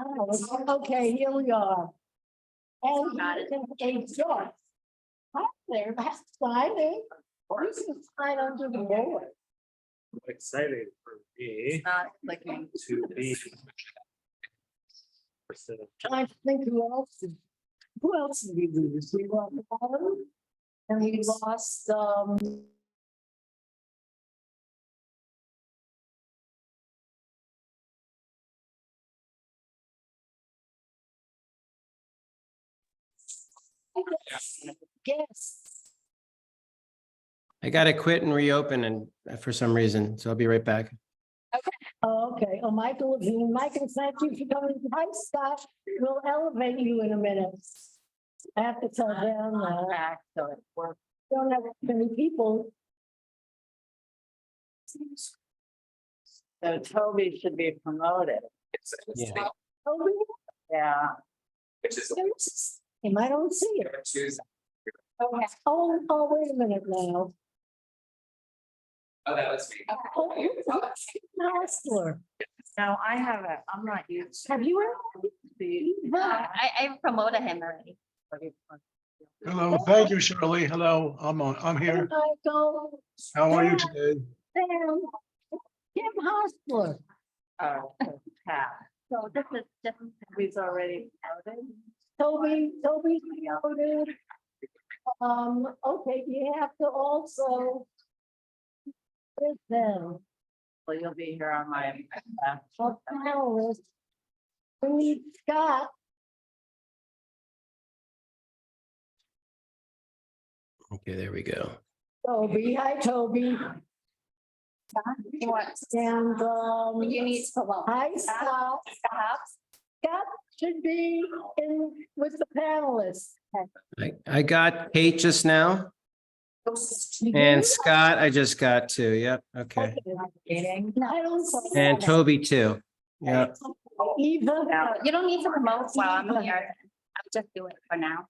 Oh, okay, here we are. And a judge. Hi there, that's signing. You can sign under the board. Excited for me Not clicking. to be. Trying to think who else did we lose? We lost Adam, and we lost, yes. I gotta quit and reopen and for some reason, so I'll be right back. Oh, okay. Oh, Michael, Michael, thank you for coming. Hi, Scott. We'll elevate you in a minute. I have to tell them, Back, so it works. don't have many people. So Toby should be promoted. Yeah. Oh, Yeah. I don't see it. Oh, wait a minute now. Oh, that was me. Counselor, No, I haven't. I'm not used. have you ever? I promoted him already. Hello, thank you, Shirley. Hello, I'm here. Michael, How are you today? Sam, Kim Hostler. Pat. So this is just. He's already outed. Toby noted. Okay, you have to also. With them, Well, you'll be here on my. a panelist. We need Scott. Okay, there we go. Toby, hi Toby, and You need to promote. hi Scott. Scott should be in with the panelists. I got Kate just now and Scott, I just got two. Yep, okay. Meeting. I don't see And that. Toby too. Yep. Eva, You don't need to promote while I'm here. I'll just do it for now.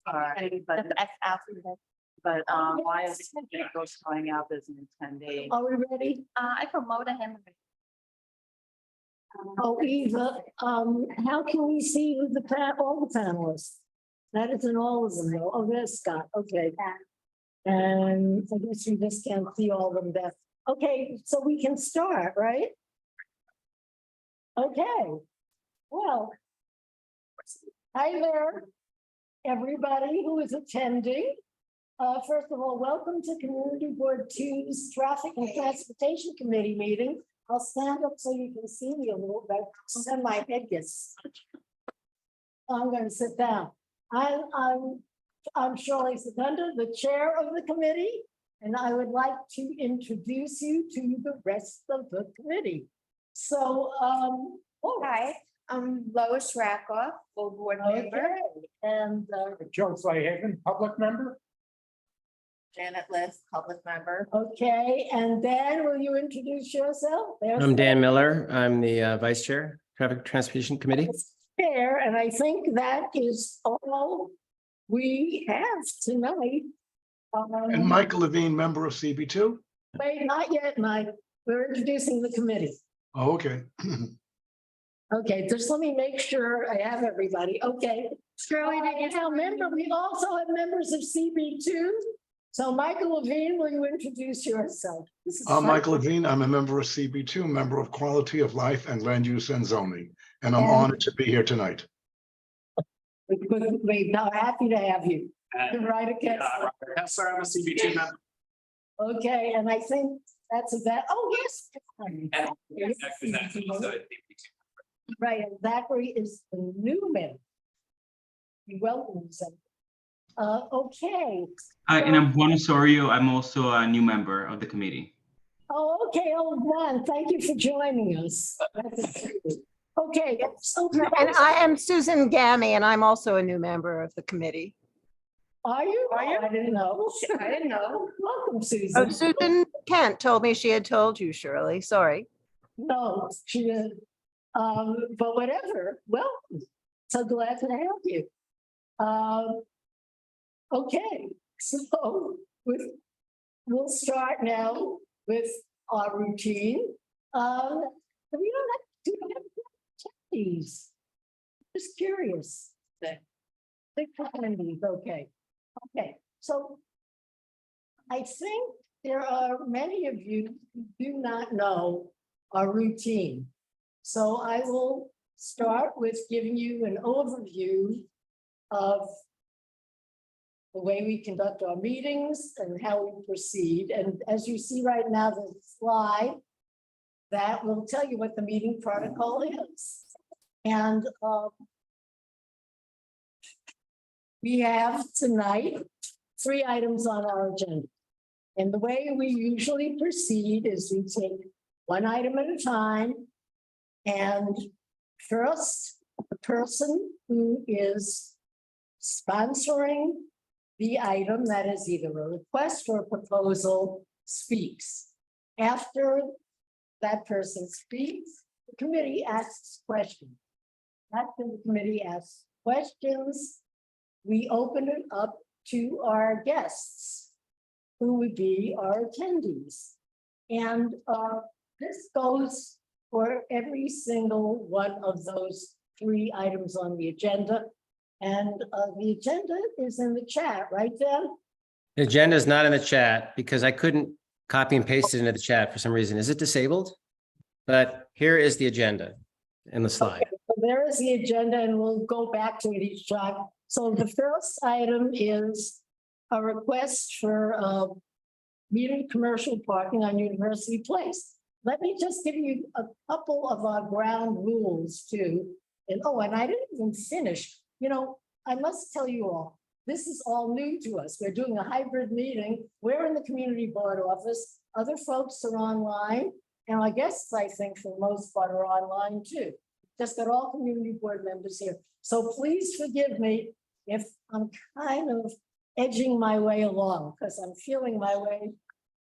Alright, but, Just X out. why is it going out as an attendee? are we ready? I promoted him. Oh, Eva, how can we see who all the panelists? That isn't all of them though. Oh, there's Scott, okay. And I guess we just can't see all of them there. Okay, so we can start, right? Okay, well. Hi there, everybody who is attending. First of all, welcome to Community Board 2's Traffic and Transportation Committee meeting. I'll stand up so you can see me a little bit, and my head gets. I'm gonna sit down. I'm Shirley Secunda, the chair of the committee, and I would like to introduce you to the rest of the committee. So, Hi, I'm Lois Rakoff, full board okay, member. and, Joe Flyhaven, public member. Janet List, public member. okay, and Dan, will you introduce yourself? There's I'm Dan Miller. I'm the Vice Chair, Traffic Transportation Committee. Chair, and I think that is all we have tonight. And Michael Levine, member of CB2? Wait, not yet, Mike. We're introducing the committee. Oh, okay. Okay, just let me make sure I have everybody. Okay. Shirley, did you Now, remember, we also have members of CB2. So Michael Levine, will you introduce yourself? This is Michael Levine, I'm a member of CB2, member of Quality of Life and Land Use and Zoning, and I'm honored to be here tonight. We're happy to have you. Right, okay. Sorry, I'm a CB2 member. Okay, and I think that's about, oh, yes. Right, and Zachary is the new member. We welcome him. Okay. And I'm Juan Osorio. I'm also a new member of the committee. Oh, okay, old man, thank you for joining us. Okay, so And I am Susan Gammy, and I'm also a new member of the committee. are you? Are you? I didn't know. I didn't know. Welcome, Oh, Susan. Susan Kent told me she had told you, Shirley. Sorry. No, she did. But whatever, welcome. So glad to have you. Okay, so we'll start now with our routine. Have you attendees? Just curious. 6 attendees, okay. Okay, so I think there are many of you who do not know our routine. So I will start with giving you an overview of the way we conduct our meetings and how we proceed. And as you see right now, there's a slide that will tell you what the meeting protocol is. And we have tonight 3 items on our agenda. And the way we usually proceed is we take 1 item at a time. And first, the person who is sponsoring the item, that is either a request or a proposal, speaks. After that person speaks, the committee asks questions. After the committee asks questions, we open it up to our guests, who would be our attendees. And this goes for every single one of those 3 items on the agenda. And the agenda is in the chat, right, Ben? The agenda is not in the chat because I couldn't copy and paste it into the chat for some reason. Is it disabled? But here is the agenda in the slide. Okay, so there is the agenda, and we'll go back to it each time. So the first item is a request for metered commercial parking on University Place. Let me just give you a couple of our ground rules too. And I didn't even finish. You know, I must tell you all, this is all new to us. We're doing a hybrid meeting. We're in the community board office. Other folks are online. And I guess I think for the most part are online too. Just got all community board members here. So please forgive me if I'm kind of edging my way along because I'm feeling my way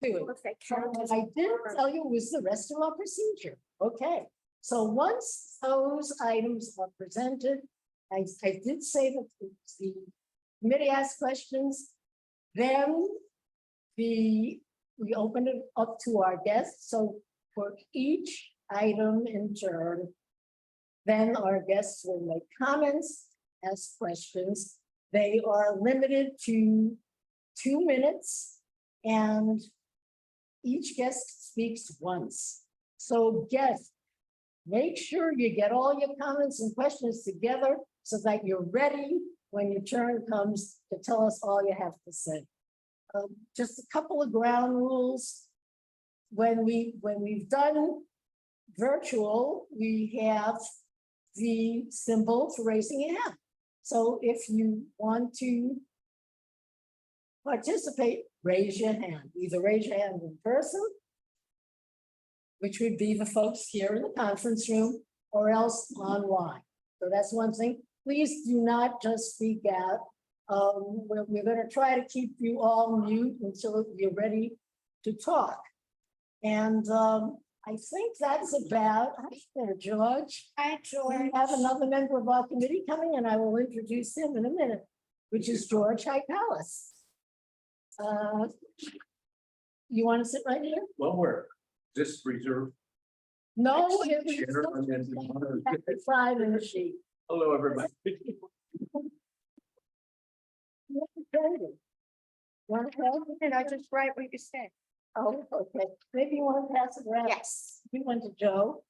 to it. So what I didn't tell you was the rest of our procedure. Okay, so once those items are presented, I did say that the committee asks questions, then we open it up to our guests. So for each item in turn, then our guests will make comments, ask questions. They are limited to 2 minutes and each guest speaks once. So guests, make sure you get all your comments and questions together so that you're ready when your turn comes to tell us all you have to say. Just a couple of ground rules. When we've done virtual, we have the symbol for raising your hand. So if you want to participate, raise your hand. Either raise your hand in person, which would be the folks here in the conference room, or else online. So that's one thing. Please do not just speak out. We're going to try to keep you all mute until you're ready to talk. And I think that's about, hi there, George. Hi, George. We have another member of our committee coming, and I will introduce him in a minute, which is George Palace. You want to sit right here? Well, we're just reserved. No, Chair, and then we wanna- it's 5 in the sheet. Hello, everybody. Want to help? And I just write what you said. Oh, okay. Maybe you want to pass it around. Yes. We went to Joe.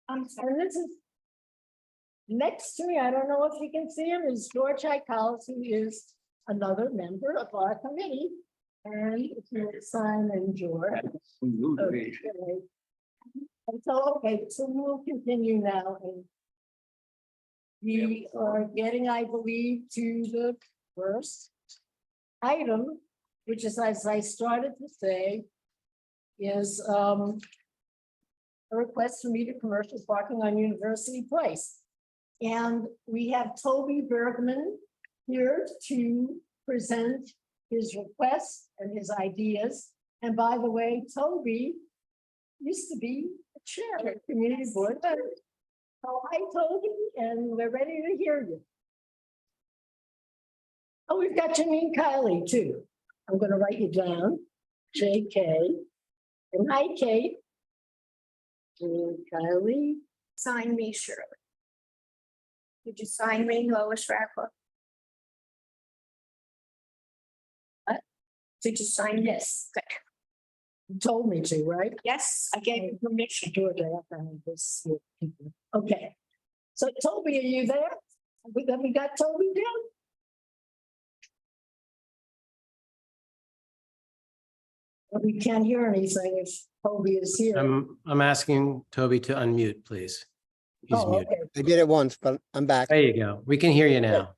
I'm sorry. And this is next to me, I don't know if you can see him, is George Palace, who is another member of our committee. And if you will sign in, George. Okay. And so we will continue now. And we are getting, I believe, to the first item, which is, as I started to say, is a request for metered commercial parking on University Place. And we have Toby Bergman here to present his requests and his ideas. And by the way, Toby used to be a chair of the community board. So hi, Toby, and we're ready to hear you. Oh, we've got Janine Kiley too. I'm going to write you down, JK. And hi, Kate. Janine Kiley. Sign me, Shirley. Did you sign me, Lois Rackler? What? Did you sign? Yes, Good. you told me to, right? Yes, I gave you permission. Georgia, I have to have this with people. Okay. So Toby, are you there? We got Toby down? But we can't hear anything if Toby is here. I'm asking Toby to unmute, please. He's Oh, muted. okay. I did it once, but I'm back. There you go. We can hear you now.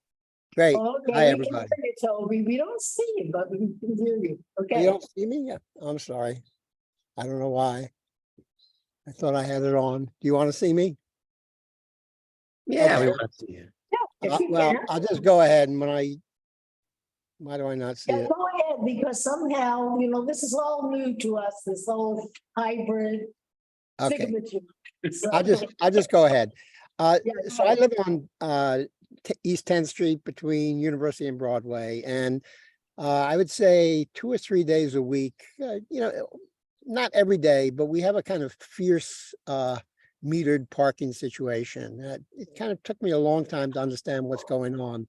Great. Okay, Hi, we can everybody. hear you, Toby. We don't see you, but we can hear you. You Okay. don't see me? Yeah, I'm sorry. I don't know why. I thought I had it on. Do you want to see me? Yeah, we Okay. want to see you. Yeah, if you Well, can. I'll just go ahead and why do I not see Yeah, it? go ahead, because somehow, this is all new to us, this whole hybrid. Okay, thingamajig. So- I'll just go ahead. Yeah, So go I ahead. live on East 10th Street between University and Broadway, and I would say 2 or 3 days a week, not every day, but we have a kind of fierce metered parking situation. It kind of took me a long time to understand what's going on.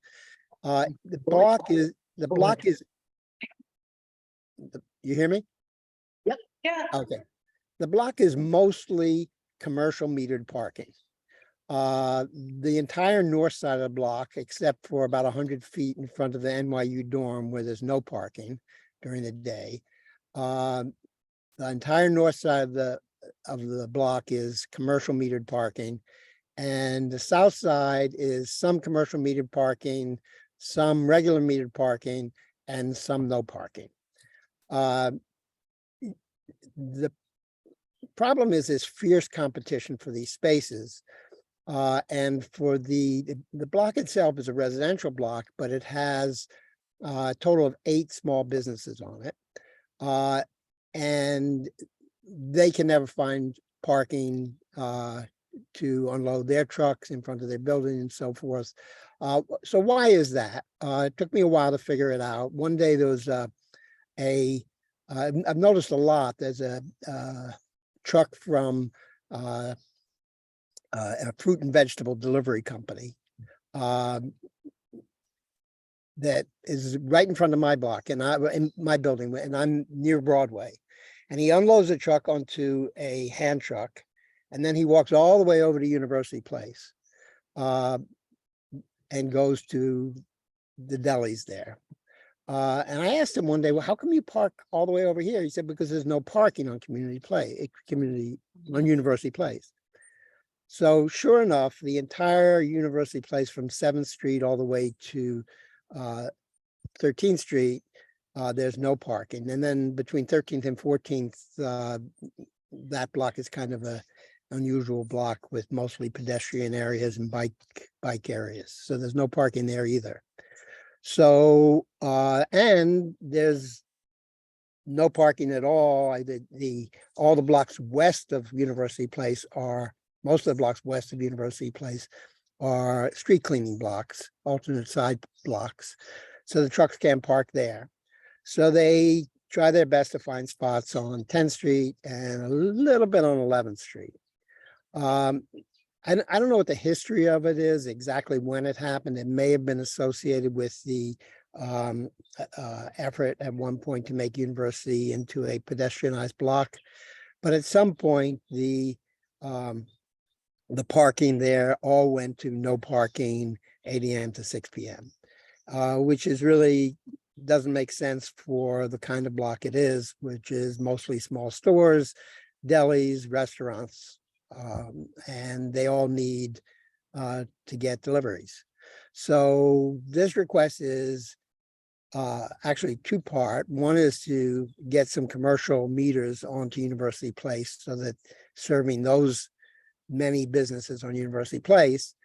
The block is, you hear me? Yeah. Okay. The block is mostly commercial metered parking. The entire north side of the block, except for about 100 feet in front of the NYU dorm where there's no parking during the day. The entire north side of the block is commercial metered parking. And the south side is some commercial metered parking, some regular metered parking, and some no parking. The problem is this fierce competition for these spaces. And for the block itself is a residential block, but it has a total of 8 small businesses on it. And they can never find parking to unload their trucks in front of their building and so forth. So why is that? It took me a while to figure it out. One day there was I've noticed a lot, there's a truck from a fruit and vegetable delivery company that is right in front of my block and in my building, and I'm near Broadway. And he unloads the truck onto a hand truck, and then he walks all the way over to University Place and goes to the delis there. And I asked him one day, well, how come you park all the way over here? He said, because there's no parking on University Place. So sure enough, the entire University Place from 7th Street all the way to 13th Street, there's no parking. And then between 13th and 14th, that block is kind of a unusual block with mostly pedestrian areas and bike areas. So there's no parking there either. So, and there's no parking at all. All the blocks west of University Place most of the blocks west of University Place are street cleaning blocks, alternate side blocks. So the trucks can't park there. So they try their best to find spots on 10th Street and a little bit on 11th Street. I don't know what the history of it is, exactly when it happened. It may have been associated with the effort at one point to make University into a pedestrianized block. But at some point, the parking there all went to no parking 8 a.m. to 6 p.m., which is really doesn't make sense for the kind of block it is, which is mostly small stores, delis, restaurants, and they all need to get deliveries. So this request is actually 2-part. One is to get some commercial meters onto University Place so that serving those many businesses on University Place.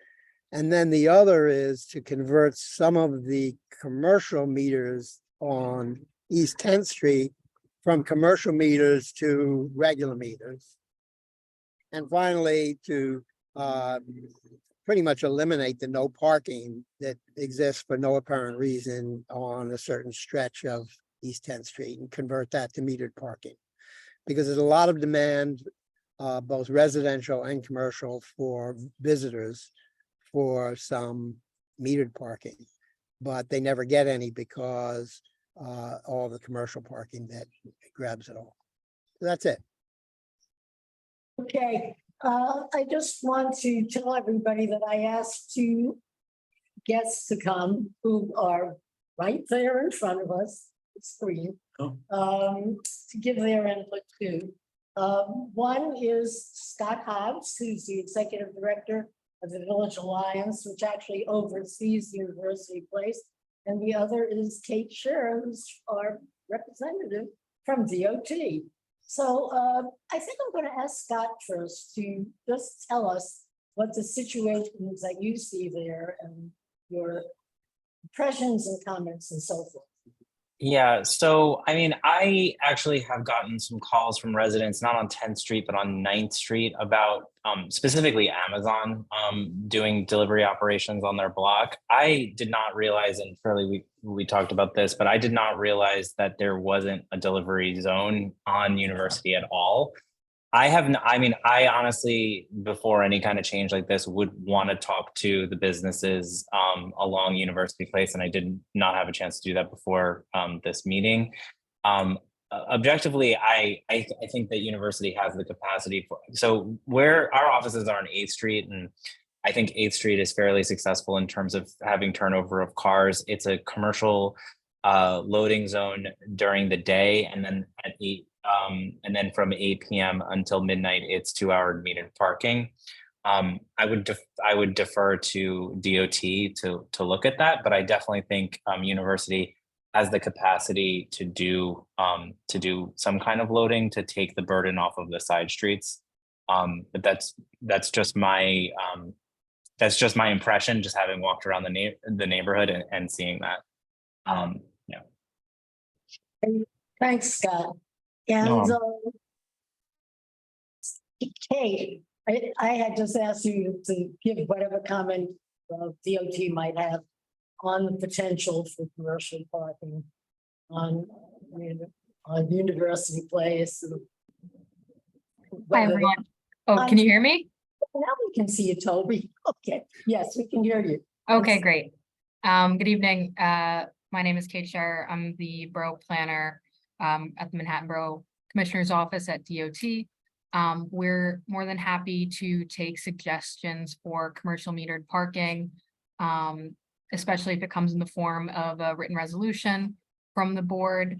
And then the other is to convert some of the commercial meters on East 10th Street from commercial meters to regular meters. And finally, to pretty much eliminate the no parking that exists for no apparent reason on a certain stretch of East 10th Street and convert that to metered parking. Because there's a lot of demand, both residential and commercial, for visitors for some metered parking, but they never get any because all the commercial parking that grabs it all. So that's it. Okay, I just want to tell everybody that I asked two guests to come who are right there in front of us, the screen, Oh. to give their input too. One is Scott Hobbs, who's the executive director of the Village Alliance, which actually oversees University Place. And the other is Kate Scher, who's our representative from DOT. So I think I'm going to ask Scott first to just tell us what the situation is that you see there and your impressions and comments and so forth. Yeah, so I mean, I actually have gotten some calls from residents, not on 10th Street, but on 9th Street about specifically Amazon doing delivery operations on their block. I did not realize, and Shirley, we talked about this, but I did not realize that there wasn't a delivery zone on University at all. I honestly, before any kind of change like this, would want to talk to the businesses along University Place, and I did not have a chance to do that before this meeting. Objectively, I think that University has the capacity for, so where our offices are on 8th Street, and I think 8th Street is fairly successful in terms of having turnover of cars. It's a commercial loading zone during the day, and then at 8 and then from 8 p.m. until midnight, it's 2-hour metered parking. I would defer to DOT to look at that, but I definitely think University has the capacity to do some kind of loading to take the burden off of the side streets. But that's just my impression, just having walked around the neighborhood and seeing that. Yeah. Thanks, Scott. And Kate, I had just asked you to give whatever comment DOT might have on the potential for commercial parking on University Place. Hi, everyone. Oh, can you hear me? Now we can see you, Toby. Okay, yes, we can hear you. Okay, great. Good evening. My name is Kate Scher. I'm the borough planner at the Manhattan Borough Commissioner's Office at DOT. We're more than happy to take suggestions for commercial metered parking, especially if it comes in the form of a written resolution from the board.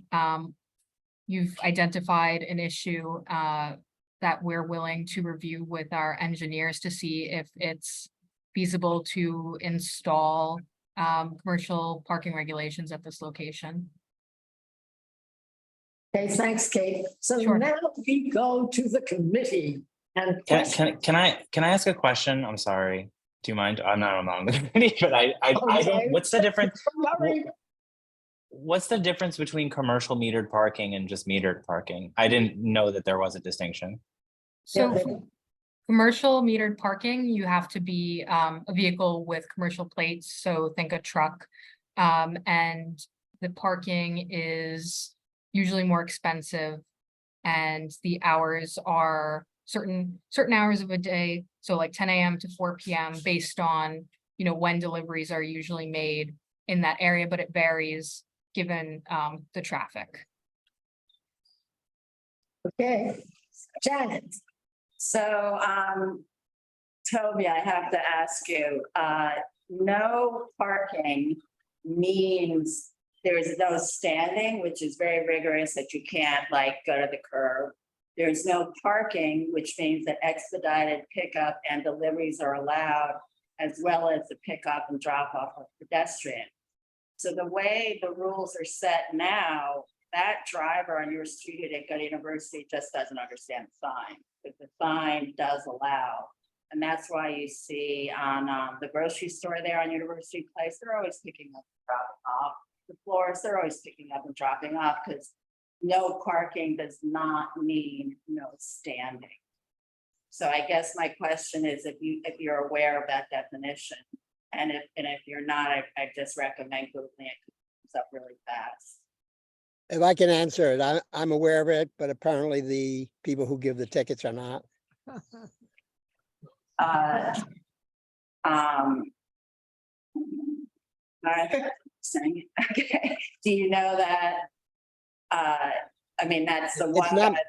You've identified an issue that we're willing to review with our engineers to see if it's feasible to install commercial parking regulations at this location. Okay, thanks, Kate. So Sure. now we go to the committee. And Can I ask a question? I'm sorry. Do you mind? I'm not on the committee, but I don't. What's the difference? What's the difference between commercial metered parking and just metered parking? I didn't know that there was a distinction. So for commercial metered parking, you have to be a vehicle with commercial plates. So think a truck, and the parking is usually more expensive, and the hours are certain hours of a day. So like 10 a.m. to 4 p.m. based on, when deliveries are usually made in that area, but it varies given the traffic. Okay, Janet. So, Toby, I have to ask you, no parking means there's no standing, which is very rigorous, that you can't go to the curb. There's no parking, which means that expedited pickup and deliveries are allowed, as well as the pickup and drop off of pedestrian. So the way the rules are set now, that driver on your street at Good University just doesn't understand the sign, because the sign does allow. And that's why you see on the grocery store there on University Place, they're always picking up and dropping off. The floors, they're always picking up and dropping off, because no parking does not mean no standing. So I guess my question is, if you're aware of that definition, and if you're not, I just recommend Googling it. It comes up really fast. If I can answer it, I'm aware of it, but apparently the people who give the tickets are not. Okay, do you know that? I mean, that's the It's one guy not- that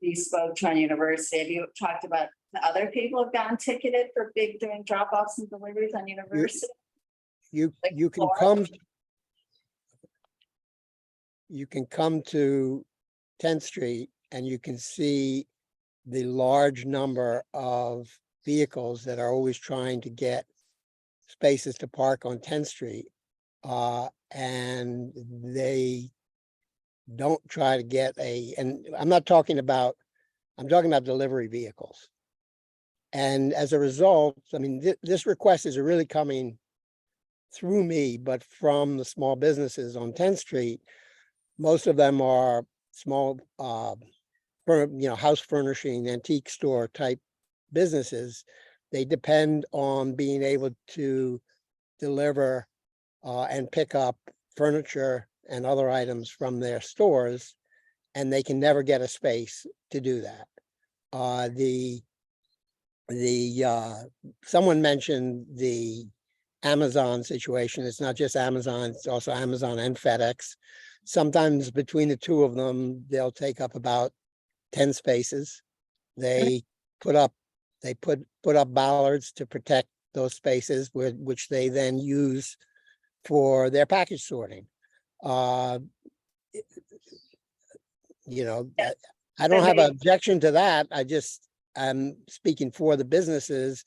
you spoke to on University. Have you talked about the other people have gotten ticketed for big doing drop-offs and deliveries on University? You Like can Florida? you can come to 10th Street and you can see the large number of vehicles that are always trying to get spaces to park on 10th Street. And they don't try to get and I'm talking about delivery vehicles. And as a result, I mean, this request is really coming through me, but from the small businesses on 10th Street. Most of them are small, house furnishing, antique store type businesses. They depend on being able to deliver and pick up furniture and other items from their stores, and they can never get a space to do that. Someone mentioned the Amazon situation. It's not just Amazon, it's also Amazon and FedEx. Sometimes between the two of them, they'll take up about 10 spaces. They put up bollards to protect those spaces, which they then use for their package sorting. I don't have an objection to that. I'm speaking for the businesses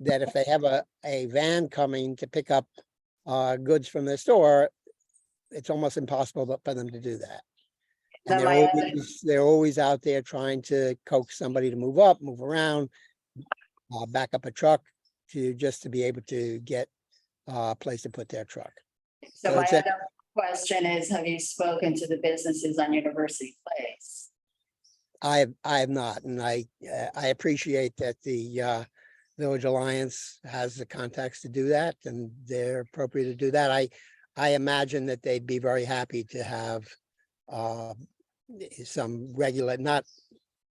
that if they have a van coming to pick up goods from their store, it's almost impossible for them to do that. And they're always out there trying to coax somebody to move up, move around, back up a truck to be able to get a place to put their truck. So So my it's a- other question is, have you spoken to the businesses on University Place? I have not, and I appreciate that the Village Alliance has the contacts to do that, and they're appropriate to do that. I imagine that they'd be very happy to have some regular, not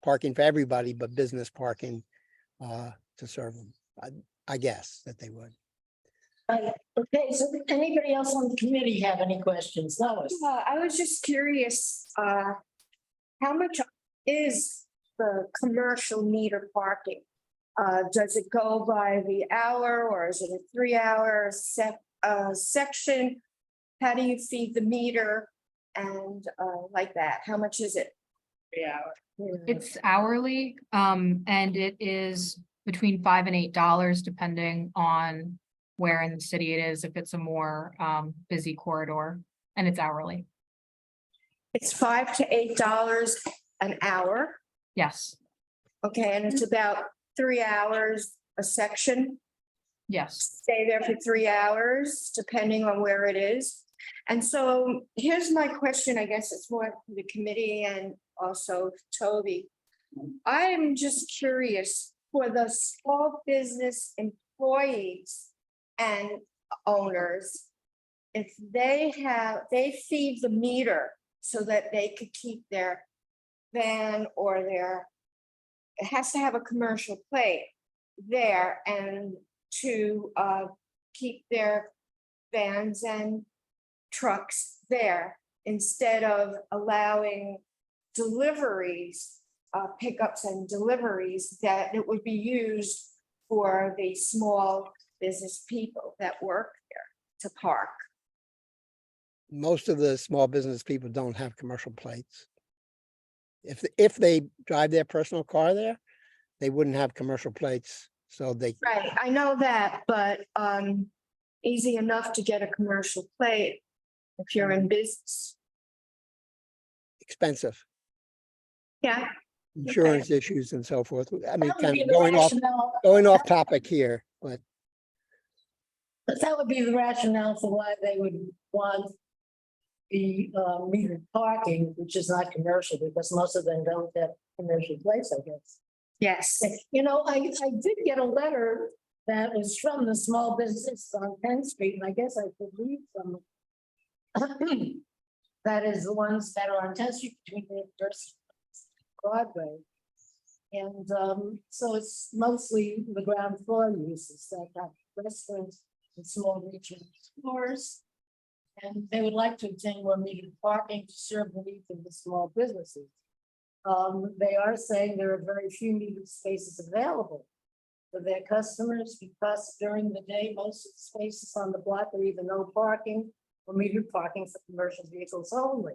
parking for everybody, but business parking to serve them. I guess that they would. Okay, so anybody else on the committee have any questions? Lois? I was just curious, how much is the commercial meter parking? Does it go by the hour or is it a 3-hour section? How do you feed the meter and like that? How much is it? 3 hours. It's hourly, and it is between $5 and $8, depending on where in the city it is, if it's a more busy corridor, and it's hourly. It's $5 to $8 an hour. Yes, Okay, and it's about 3 hours a section. yes. Stay there for 3 hours, depending on where it is. And so here's my question, I guess it's more for the committee and also Toby. I am just curious for the small business employees and owners, if they feed the meter so that they could keep their van or it has to have a commercial plate there and to keep their vans and trucks there instead of allowing deliveries, pickups and deliveries, that it would be used for the small business people that work there to park. Most of the small business people don't have commercial plates. If they drive their personal car there, they wouldn't have commercial plates, so they. Right, I know that, but easy enough to get a commercial plate if you're in business. Expensive, Yeah, insurance issues and so forth. I mean, That would kind be of the rationale. going off topic here, but That would be the rationale for why they would want the metered parking, which is not commercial, because most of them don't have commercial plates, I guess. yes. I did get a letter that was from the small business on 10th Street, and I guess I could read some. That is the ones that are on 10th Street between the University and Broadway. And so it's mostly the ground floor uses that have restaurants and small regional stores. And they would like to obtain more metered parking to serve the needs of the small businesses. They are saying there are very few metered spaces available for their customers because during the day, most of the spaces on the block are either no parking or metered parking for commercial vehicles only.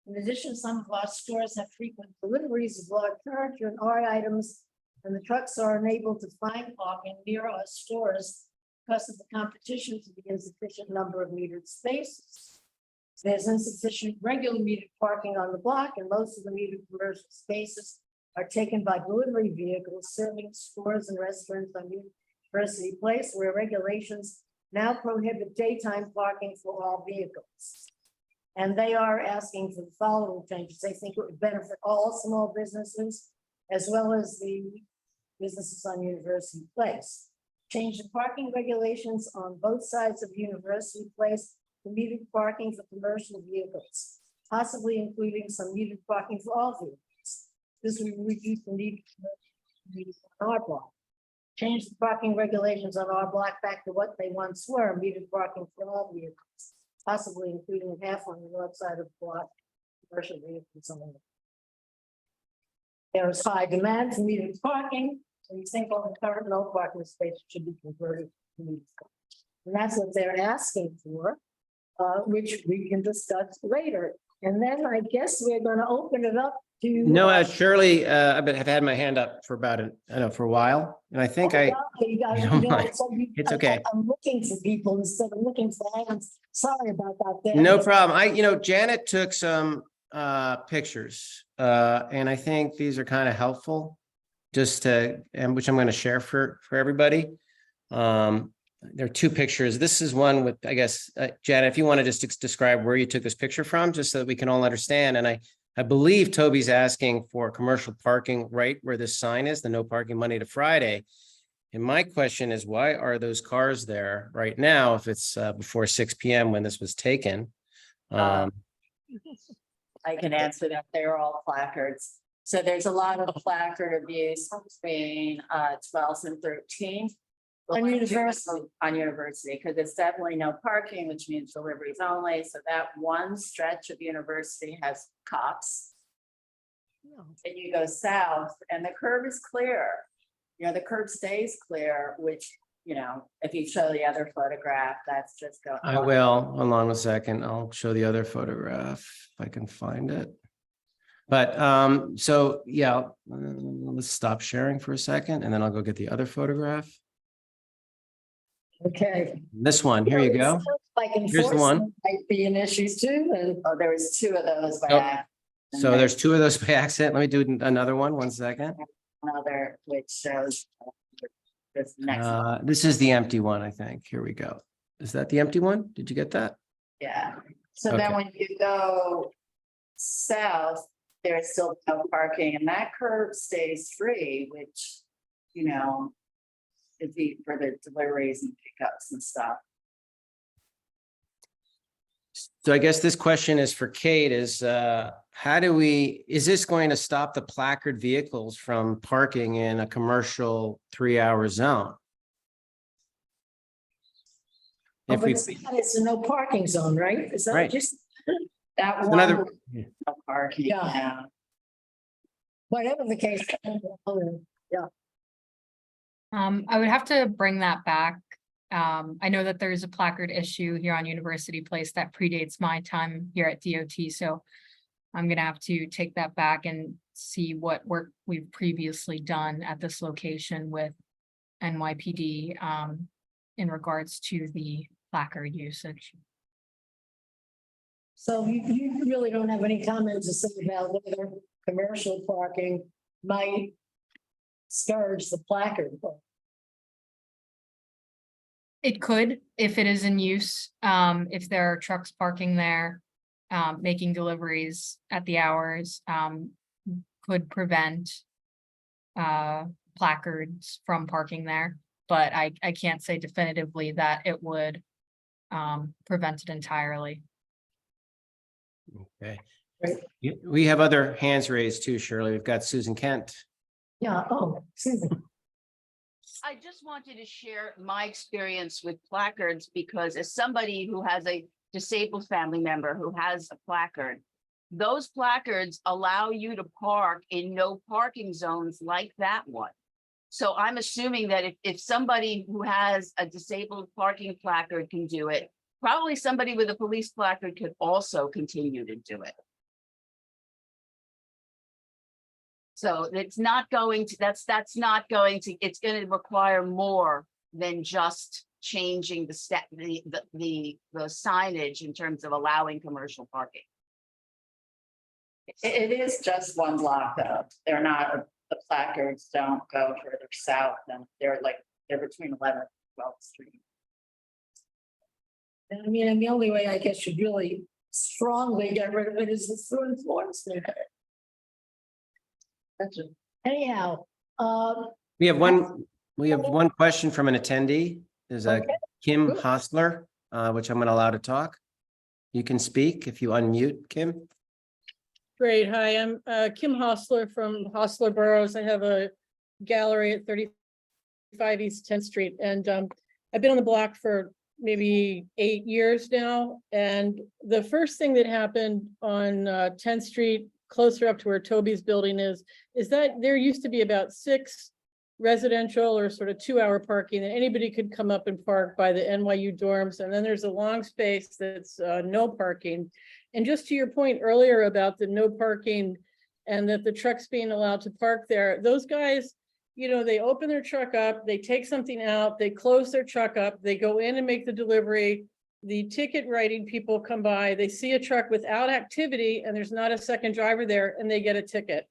In addition, some of our stores have frequent deliveries of large furniture and art items, and the trucks are unable to find parking near our stores because of the competition for the insufficient number of metered spaces. There's insufficient regular metered parking on the block, and most of the metered commercial spaces are taken by delivery vehicles serving stores and restaurants on University Place, where regulations now prohibit daytime parking for all vehicles. And they are asking for the following changes. They think it would benefit all small businesses as well as the businesses on University Place. Change the parking regulations on both sides of University Place to metered parking for commercial vehicles, possibly including some metered parking for all vehicles. This would reduce the need on our block. Change the parking regulations on our block back to what they once were, metered parking for all vehicles, possibly including half on the north side of the block, commercial vehicles only. There is high demand for metered parking, and you think all the current no parking spaces should be converted to metered parking. And that's what they're asking for, which we can discuss later. And then I guess we're going to open it up to. No, Shirley, I've had my hand up for about, for a while, and I think You don't mind. It's okay. I'm looking for people instead of looking for hands. Sorry about that. No problem. Janet took some pictures, and I think these are kind of helpful just to, and which I'm going to share for everybody. There are two pictures. This is one with, I guess, Janet, if you want to just describe where you took this picture from, just so that we can all understand. And I believe Toby's asking for commercial parking right where this sign is, the no parking Monday to Friday. And my question is, why are those cars there right now if it's before 6 p.m. when this was taken? I can answer that. They're all placards. So there's a lot of placard abuse between 12th and 13th. On University. On University, because it's definitely no parking, which means deliveries only. So that one stretch of University has cops. And you go south and the curb is clear. The curb stays clear, which, if you show the other photograph, that's just going. I will. Hold on a second. I'll show the other photograph if I can find it. But so yeah, let's stop sharing for a second and then I'll go get the other photograph. Okay. This one, here you go. Like Here's the one. might be an issue too. And There was two of those by accident. So there's two of those by accident. Let me do another one. 1 second. Another which shows this next one. This is the empty one, I think. Here we go. Is that the empty one? Did you get that? Yeah. So then Okay. when you go south, there's still no parking and that curb stays free, which, is for the deliveries and pickups and stuff. So I guess this question is for Kate is, is this going to stop the placard vehicles from parking in a commercial 3-hour zone? If we, it's a no parking zone, right? Is that Right. just That one, another, no parking, Yeah. yeah. whatever the case? Yeah. I would have to bring that back. I know that there's a placard issue here on University Place that predates my time here at DOT, so I'm gonna have to take that back and see what work we've previously done at this location with NYPD in regards to the placard usage. So you really don't have any comments to say about whether commercial parking might scourge the placard? It could, if it is in use, if there are trucks parking there, making deliveries at the hours, could prevent placards from parking there, but I can't say definitively that it would prevent it entirely. okay. Right. We have other hands raised too, Shirley. We've got Susan Kent. Yeah, oh, excuse me. I just wanted to share my experience with placards because as somebody who has a disabled family member who has a placard, those placards allow you to park in no parking zones like that one. So I'm assuming that if somebody who has a disabled parking placard can do it, probably somebody with a police placard could also continue to do it. So it's not going to, that's not going to, it's going to require more than just changing the signage in terms of allowing commercial parking. It is just one block though. They're not, the placards don't go further south than they're between 11th and 12th Street. I mean, and the only way I guess you'd really strongly get rid of it is through enforcement. That's it. Anyhow, We have one question from an attendee. There's a Okay. Kim Good. Hostler, which I'm going to allow to talk. You can speak if you unmute, Kim. Great. Hi, I'm Kim Hostler from Hostler Burroughs. I have a gallery at 35 East 10th Street, and I've been on the block for maybe 8 years now. And the first thing that happened on 10th Street, closer up to where Toby's building is that there used to be about 6 residential or sort of 2-hour parking that anybody could come up and park by the NYU dorms. And then there's a long space that's no parking. And just to your point earlier about the no parking and that the trucks being allowed to park there, those guys, you know, they open their truck up, they take something out, they close their truck up, they go in and make the delivery. The ticket writing people come by, they see a truck without activity and there's not a second driver there and they get a ticket.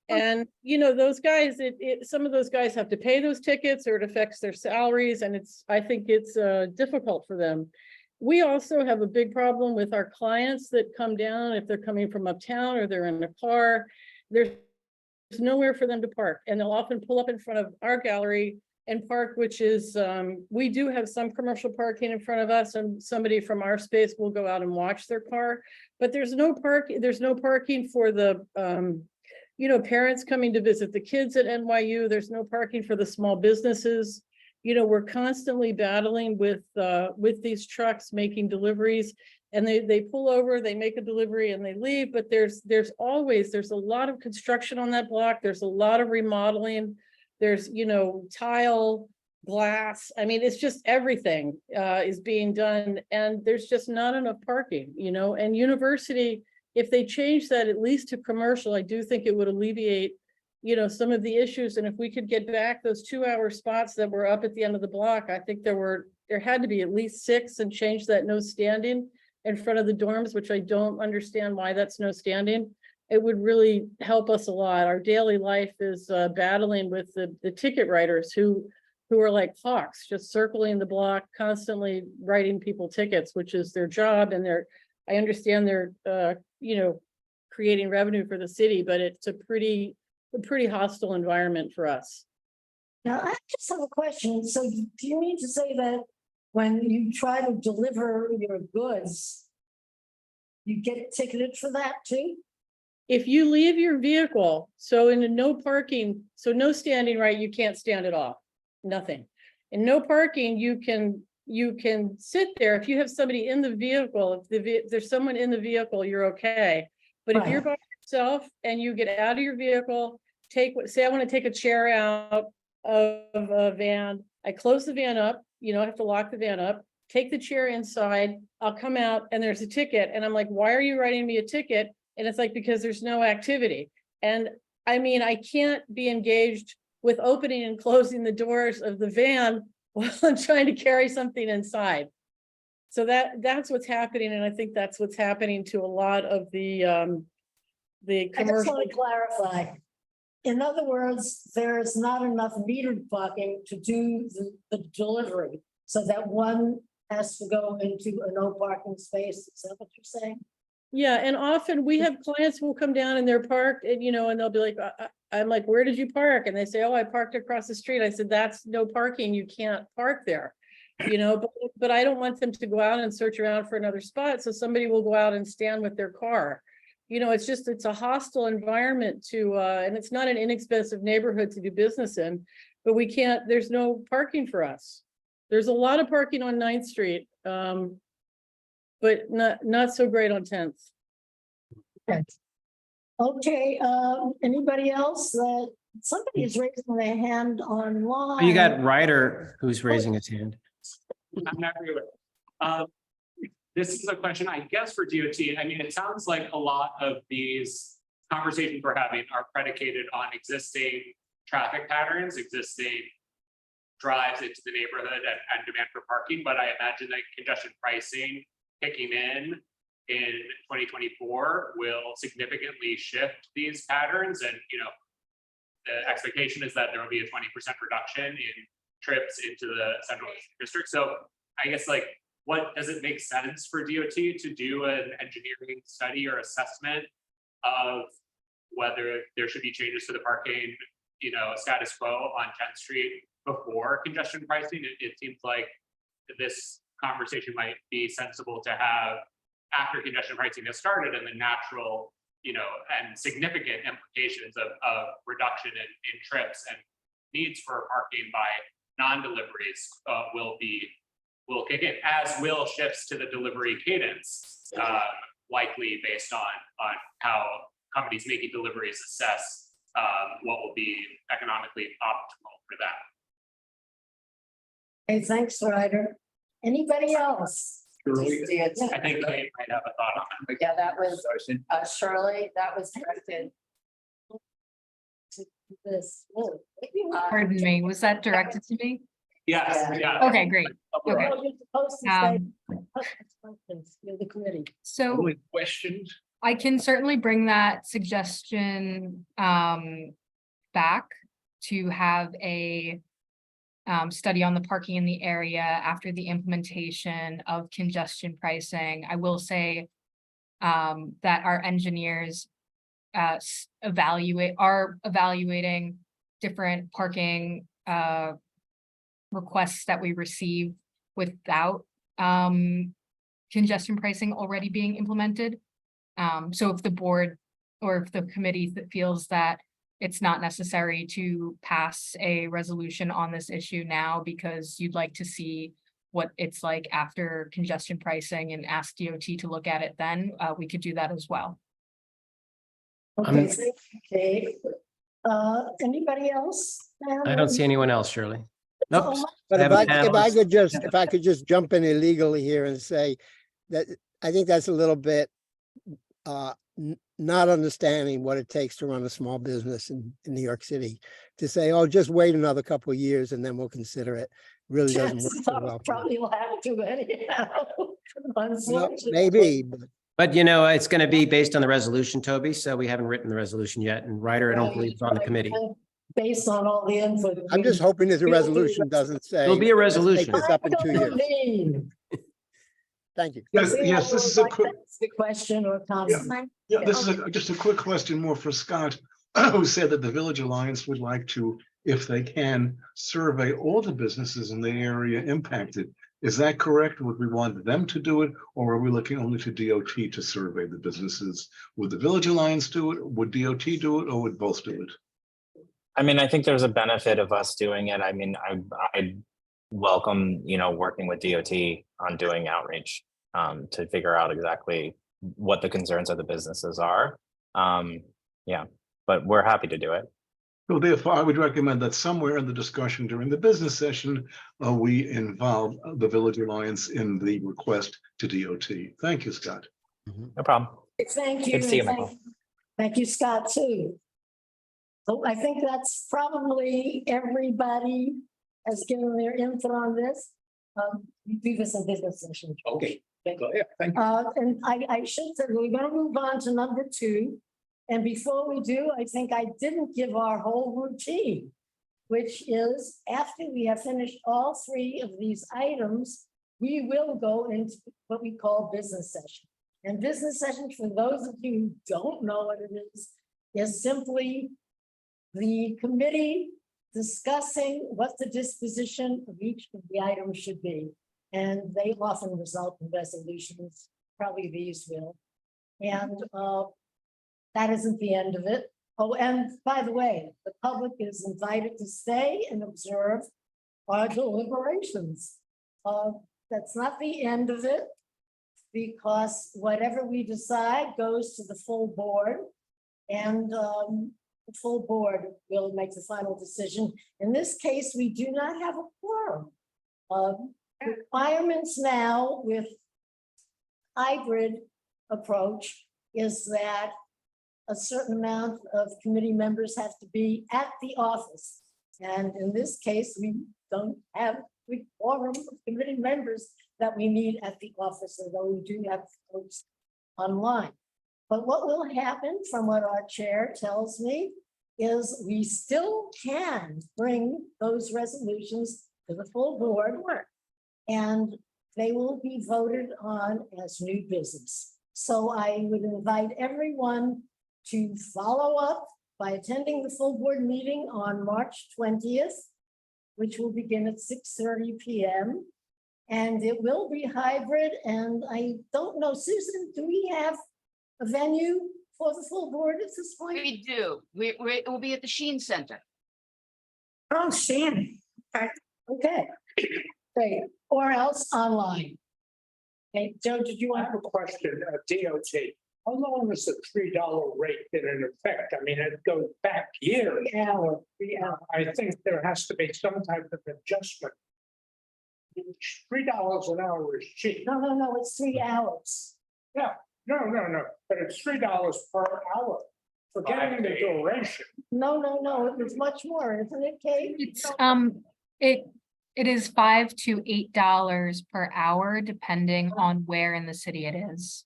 And, you know, those guys, some of those guys have to pay those tickets or it affects their salaries. And I think it's difficult for them. We also have a big problem with our clients that come down, if they're coming from uptown or they're in a car, there's nowhere for them to park. And they'll often pull up in front of our gallery and park, which is, we do have some commercial parking in front of us and somebody from our space will go out and watch their car, but there's no parking for the, you know, parents coming to visit the kids at NYU. There's no parking for the small businesses. You know, we're constantly battling with these trucks making deliveries and they pull over, they make a delivery and they leave, but there's a lot of construction on that block. There's a lot of remodeling. There's, you know, tile, glass. I mean, it's just everything is being done and there's just not enough parking, you know, and university, if they change that at least to commercial, I do think it would alleviate, you know, some of the issues. And if we could get back those 2-hour spots that were up at the end of the block, I think there had to be at least 6 and change that no standing in front of the dorms, which I don't understand why that's no standing. It would really help us a lot. Our daily life is battling with the ticket writers who are like hawks, just circling the block, constantly writing people tickets, which is their job. And I understand they're, you know, creating revenue for the city, but it's a pretty hostile environment for us. now I just have a question. So do you mean to say that when you try to deliver your goods, you get ticketed for that too? If you leave your vehicle, so in a no parking, so no standing, right, you can't stand at all, nothing. In no parking, you can sit there. If you have somebody in the vehicle, if there's someone in the vehicle, you're okay. But if you're by yourself and you get out of your vehicle, say I want to take a chair out of a van, I close the van up, you know, I have to lock the van up, take the chair inside, I'll come out and there's a ticket. And I'm like, why are you writing me a ticket? And it's like, because there's no activity. And I mean, I can't be engaged with opening and closing the doors of the van while I'm trying to carry something inside. So that's what's happening. And I think that's what's happening to a lot of the I just commercial. want to clarify. In other words, there is not enough metered parking to do the delivery, so that one has to go into a no parking space. Is that what you're saying? Yeah, and often we have clients who will come down and they're parked and, you know, and they'll be like, I'm like, where did you park? And they say, oh, I parked across the street. I said, that's no parking. You can't park there, you know, but I don't want them to go out and search around for another spot. So somebody will go out and stand with their car, it's a hostile environment to, and it's not an inexpensive neighborhood to do business in, but there's no parking for us. There's a lot of parking on 9th Street, but not so great on 10th. Okay, anybody else? Somebody is raising their hand online. Oh, you got Ryder who's raising his hand. I'm not really. This is a question, I guess, for DOT. I mean, it sounds like a lot of these conversations we're having are predicated on existing traffic patterns, existing drives into the neighborhood and demand for parking. But I imagine that congestion pricing kicking in 2024 will significantly shift these patterns. And, the expectation is that there will be a 20% reduction in trips into the central district. So I guess, like, what does it make sense for DOT to do an engineering study or assessment of whether there should be changes to the parking, status quo on 10th Street before congestion pricing? It seems like this conversation might be sensible to have after congestion pricing has started, and the natural, and significant implications of reduction in trips and needs for parking by non-deliveries will kick in, as will shifts to the delivery cadence, likely based on how companies making deliveries assess what will be economically optimal for them. Hey, thanks, Ryder. Anybody else? Shirley, DOT. I think they might have a thought on that. Yeah, that was Shirley, that was directed. To this. Pardon me, was that directed to me? Yes, yeah. Okay, great. Okay. Well, you're supposed to say, you're the committee. So Only questions? I can certainly bring that suggestion back to have a study on the parking in the area after the implementation of congestion pricing. I will say that our engineers are evaluating different parking requests that we receive without congestion pricing already being implemented. So if the board or if the committee feels that it's not necessary to pass a resolution on this issue now because you'd like to see what it's like after congestion pricing and ask DOT to look at it, then we could do that as well. Okay, okay. Anybody else? I don't see anyone else, Shirley. Nope. But Have a panelist. if I could just jump in illegally here and say that I think that's a little bit not understanding what it takes to run a small business in New York City, to say, oh, just wait another couple of years and then we'll consider it. Really doesn't work so well. Probably will have to anyhow. Well, maybe, But it's going to be based on the resolution, Toby. So we haven't written the resolution yet. And Ryder, I don't believe is on the committee. Based on all the input. I'm just hoping that the resolution doesn't say. There'll be a "Let's resolution." Take this up in 2 years. Thank you. Yes, this is a quick, The question or comment? yeah, this is just a quick question more for Scott, who said that the Village Alliance would like to, if they can, survey all the businesses in the area impacted. Is that correct? Would we want them to do it, or are we looking only to DOT to survey the businesses? Would the Village Alliance do it? Would DOT do it, or would both do it? I mean, I think there's a benefit of us doing it. I mean, I welcome, working with DOT on doing outreach to figure out exactly what the concerns of the businesses are. Yeah, but we're happy to do it. So therefore, I would recommend that somewhere in the discussion during the business session, we involve the Village Alliance in the request to DOT. Thank you, Scott. No problem. Thank you. Good to see you, Michael. Thank you, Scott, too. So I think that's probably everybody has given their input on this. We do this in business session. Okay. Go ahead. Thank you. And I should say, we're going to move on to number 2. And before we do, I think I didn't give our whole routine, which is after we have finished all 3 of these items, we will go into what we call business session. And business session, for those of you who don't know what it is simply the committee discussing what the disposition of each of the items should be. And they often result in resolutions, probably these will. And that isn't the end of it. Oh, and by the way, the public is invited to stay and observe our deliberations. That's not the end of it, because whatever we decide goes to the full board, and the full board will make the final decision. In this case, we do not have a quorum. Requirements now with hybrid approach is that a certain amount of committee members have to be at the office. And in this case, we don't have the quorum of committee members that we need at the office, although we do have folks online. But what will happen, from what our chair tells me, is we still can bring those resolutions to the full board, and they will be voted on as new business. So I would invite everyone to follow up by attending the full board meeting on March 20th, which will begin at 6:30 p.m. And it will be hybrid. And I don't know, Susan, do we have a venue for the full board at this point? We do. It will be at the Sheen Center. Oh, Shannon. Okay, great. Or else online. Okay, Joe, did you I want have a question, DOT. How long is the $3 rate been in effect? I mean, it goes back years. I think there has to be some type of adjustment. $3 an hour is cheap. No, it's 3 hours. Yeah, no, but it's $3 per hour. Forgetting the duration. No, it was much more, isn't it, Kate? It's, it is $5 to $8 per hour, depending on where in the city it is.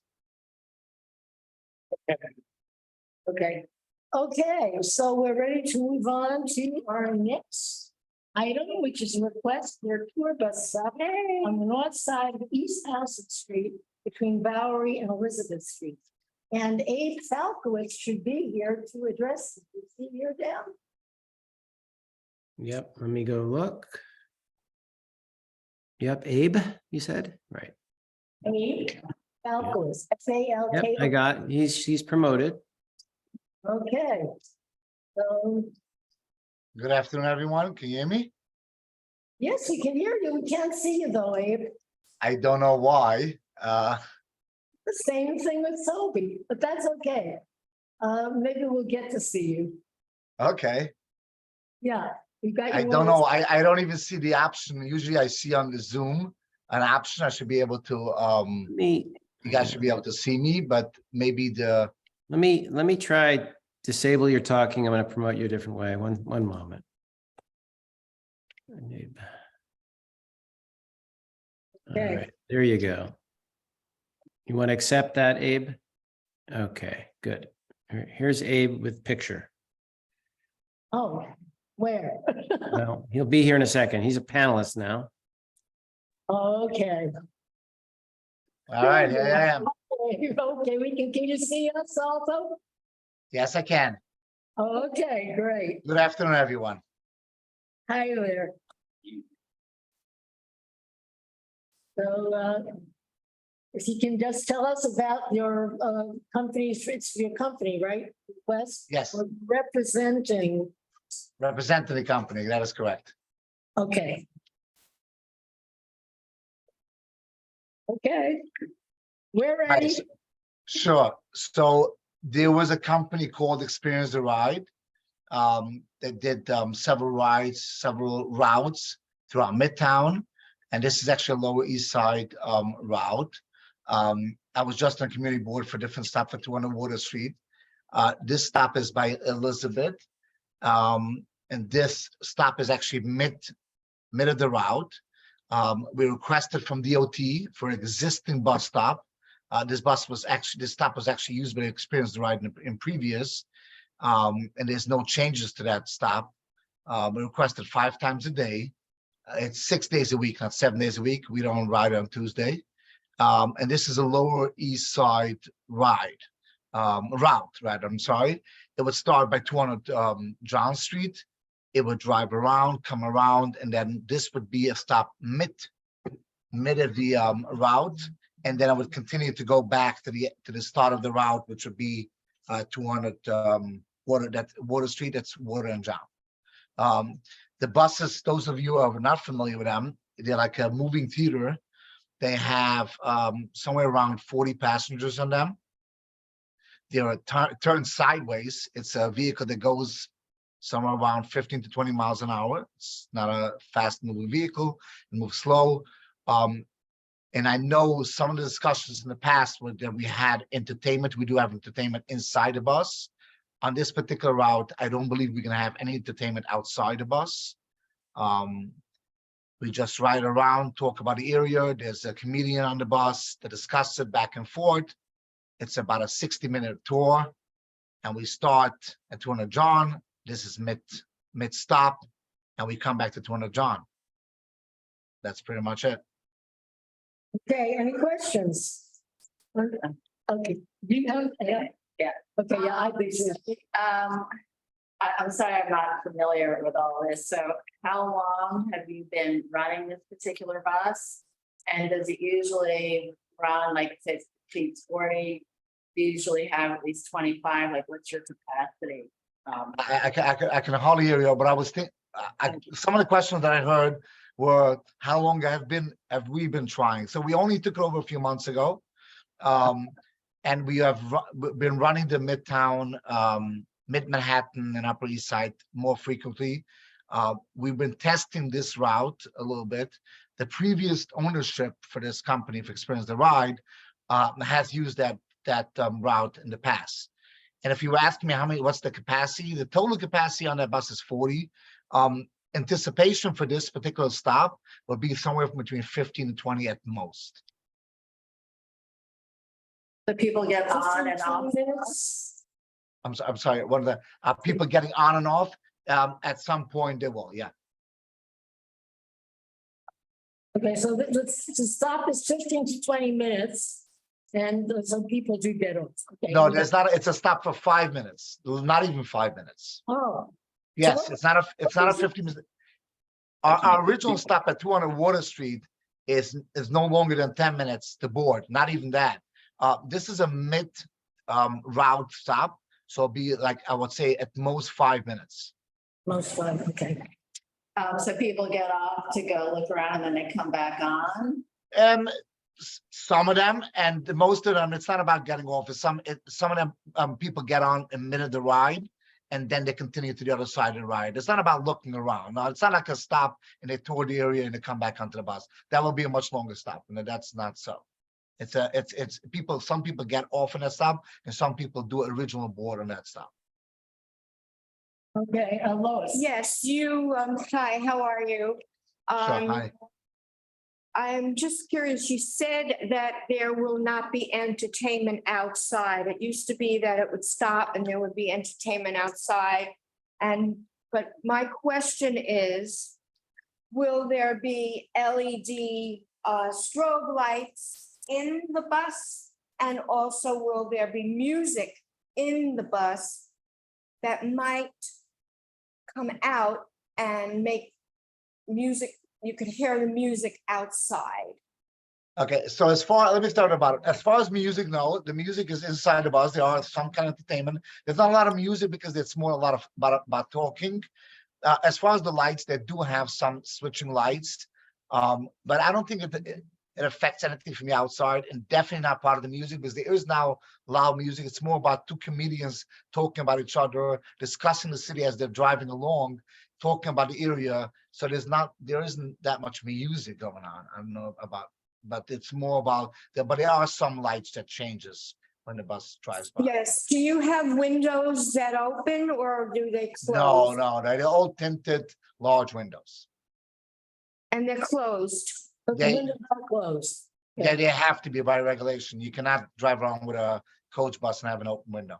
Okay, so we're ready to move on to our next item, which is a request for a tour bus stop on the north side of East Houston Street between Bowery and Elizabeth Streets. And Abe Falkowitz should be here to address this. Is he here down? Yep, let me go look. Yep, Abe, you said, right? Abe Falkowitz, Falk. Yep, I got, he's promoted. Okay. So, Good afternoon, everyone. Can you hear me? yes, we can hear you. We can't see you though, Abe. I don't know why. The same thing with Toby, but that's okay. Maybe we'll get to see you. Okay. Yeah, you got. I your don't know. voice. I don't even see the option. Usually I see on the Zoom an option. I should be able to, you guys should be able to see me, but maybe the. Let me try disable your talking. I'm going to promote you a different way. One moment. All Okay. right, there you go. You want to accept that, Abe? Okay, good. Here's Abe with picture. Oh, where? Well, he'll be here in a second. He's a panelist now. Okay. All right, here I am. Okay, can you see us also? Yes, I can. Okay, great. Good afternoon, everyone. Hi there. So, if you can just tell us about your company's, it's your company, right? West? Yes. We're representing. Representing the company, that is correct. Okay. Okay. We're ready. Right, sure. So there was a company called Experience the Ride that did several rides, several routes throughout Midtown. And this is actually a Lower East Side route. I was just on community board for different stops at 200 Water Street. This stop is by Elizabeth. And this stop is actually mid of the route. We requested from DOT for an existing bus stop. This stop was actually used by Experience the Ride in previous, and there's no changes to that stop. We requested 5 times a day. It's 6 days a week, not 7 days a week. We don't ride on Tuesday. And this is a Lower East Side route, I'm sorry. It would start by 200 John Street. It would drive around, come around, and then this would be a stop mid of the route. And then I would continue to go back to the start of the route, which would be 200 Water Street, that's Water and John. The buses, those of you who are not familiar with them, they're like a moving theater. They have somewhere around 40 passengers on them. They're turned sideways. It's a vehicle that goes somewhere around 15 to 20 miles an hour. It's not a fast moving vehicle, it moves slow. And I know some of the discussions in the past were that we had entertainment. We do have entertainment inside the bus. On this particular route, I don't believe we're gonna have any entertainment outside the bus. We just ride around, talk about the area. There's a comedian on the bus to discuss it back and forth. It's about a 60-minute tour. And we start at 200 John. This is mid stop, and we come back to 200 John. That's pretty much it. Okay, any questions? Okay, do you have, Yeah. okay, yeah, I think so. I'm sorry, I'm not familiar with all this. So how long have you been running this particular bus? And does it usually run, like, say, seats 40? Do you usually have at least 25? Like, what's your capacity? I can hardly hear you, but I was thinking, some of the questions that I heard were, how long have we been trying? So we only took it over a few months ago. And we have been running the Midtown, Mid-Manhattan and Upper East Side more frequently. We've been testing this route a little bit. The previous ownership for this company, for Experience the Ride, has used that route in the past. And if you ask me what's the capacity, the total capacity on that bus is 40. Anticipation for this particular stop will be somewhere between 15 to 20 at most. The people get on and off. I'm sorry, one of the people getting on and off, at some point they will, yeah. Okay, so to stop is 15 to 20 minutes. And some people do get off. Okay. No, there's not, it's a stop for 5 minutes, not even 5 minutes. Oh. Yes, it's not a 50 minutes. Our original stop at 200 Water Street is no longer than 10 minutes to board, not even that. This is a mid route stop, so it'll be like, I would say at most 5 minutes. Most 5, okay. So people get off to go look around and then they come back on? Some of them, and most of them, it's not about getting off. Some of them, people get on in the middle of the ride, and then they continue to the other side of the ride. It's not about looking around. No, it's not like a stop and they tour the area and they come back onto the bus. That will be a much longer stop, and that's not so. It's people. Some people get off on that stop, and some people do original board on that stop. Okay, Lois. Yes, hi, how are you? Sure, hi. I'm just curious, you said that there will not be entertainment outside. It used to be that it would stop and there would be entertainment outside. But my question is, will there be LED strobe lights in the bus? And also, will there be music in the bus that might come out and make music? You could hear the music outside. Okay, so let me start about it. As far as music, no, the music is inside the bus. There are some kind of entertainment. There's not a lot of music because it's more about talking. As far as the lights, they do have some switching lights, but I don't think it affects anything from the outside, and definitely not part of the music because there is now loud music. It's more about two comedians talking about each other, discussing the city as they're driving along, talking about the area. So there isn't that much music going on. I don't know about, but it's more about but there are some lights that changes when the bus drives by. Yes. Do you have windows that open or do they close? No, they're all tinted large windows. And they're closed. But the windows are closed. Yeah, they have to be by regulation. You cannot drive around with a coach bus and have an open window.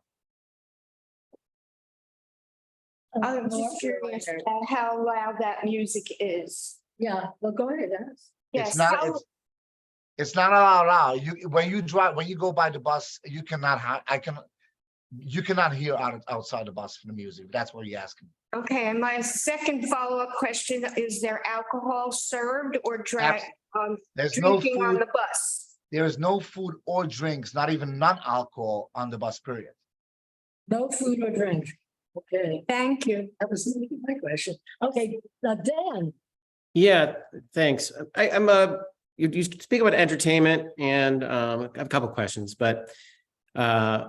I'm just curious about how loud that music is. Yeah, well, go ahead, Dennis. Yes. It's not allowed out. When you go by the bus, you cannot hear outside the bus from the music. That's what you're asking. Okay, and my second follow-up question, is there alcohol served or drinking on the bus? There is no food or drinks, not even non-alcohol on the bus, period. No food or drink. Okay, Thank you. that was my question. Okay, Dan, Yeah, thanks. You speak about entertainment and I have a couple questions, but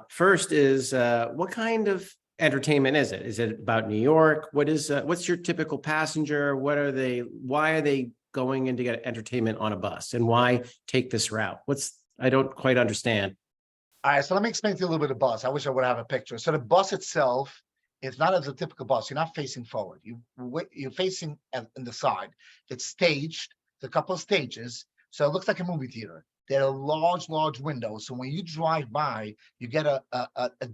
first is what kind of entertainment is it? Is it about New York? What's your typical passenger? Why are they going in to get entertainment on a bus, and why take this route? I don't quite understand. All right, so let me explain to you a little bit of bus. I wish I would have a picture. So the bus itself, it's not as a typical bus. You're not facing forward. You're facing in the side. It's staged. It's a couple of stages. So it looks like a movie theater. There are large windows. So when you drive by, you get a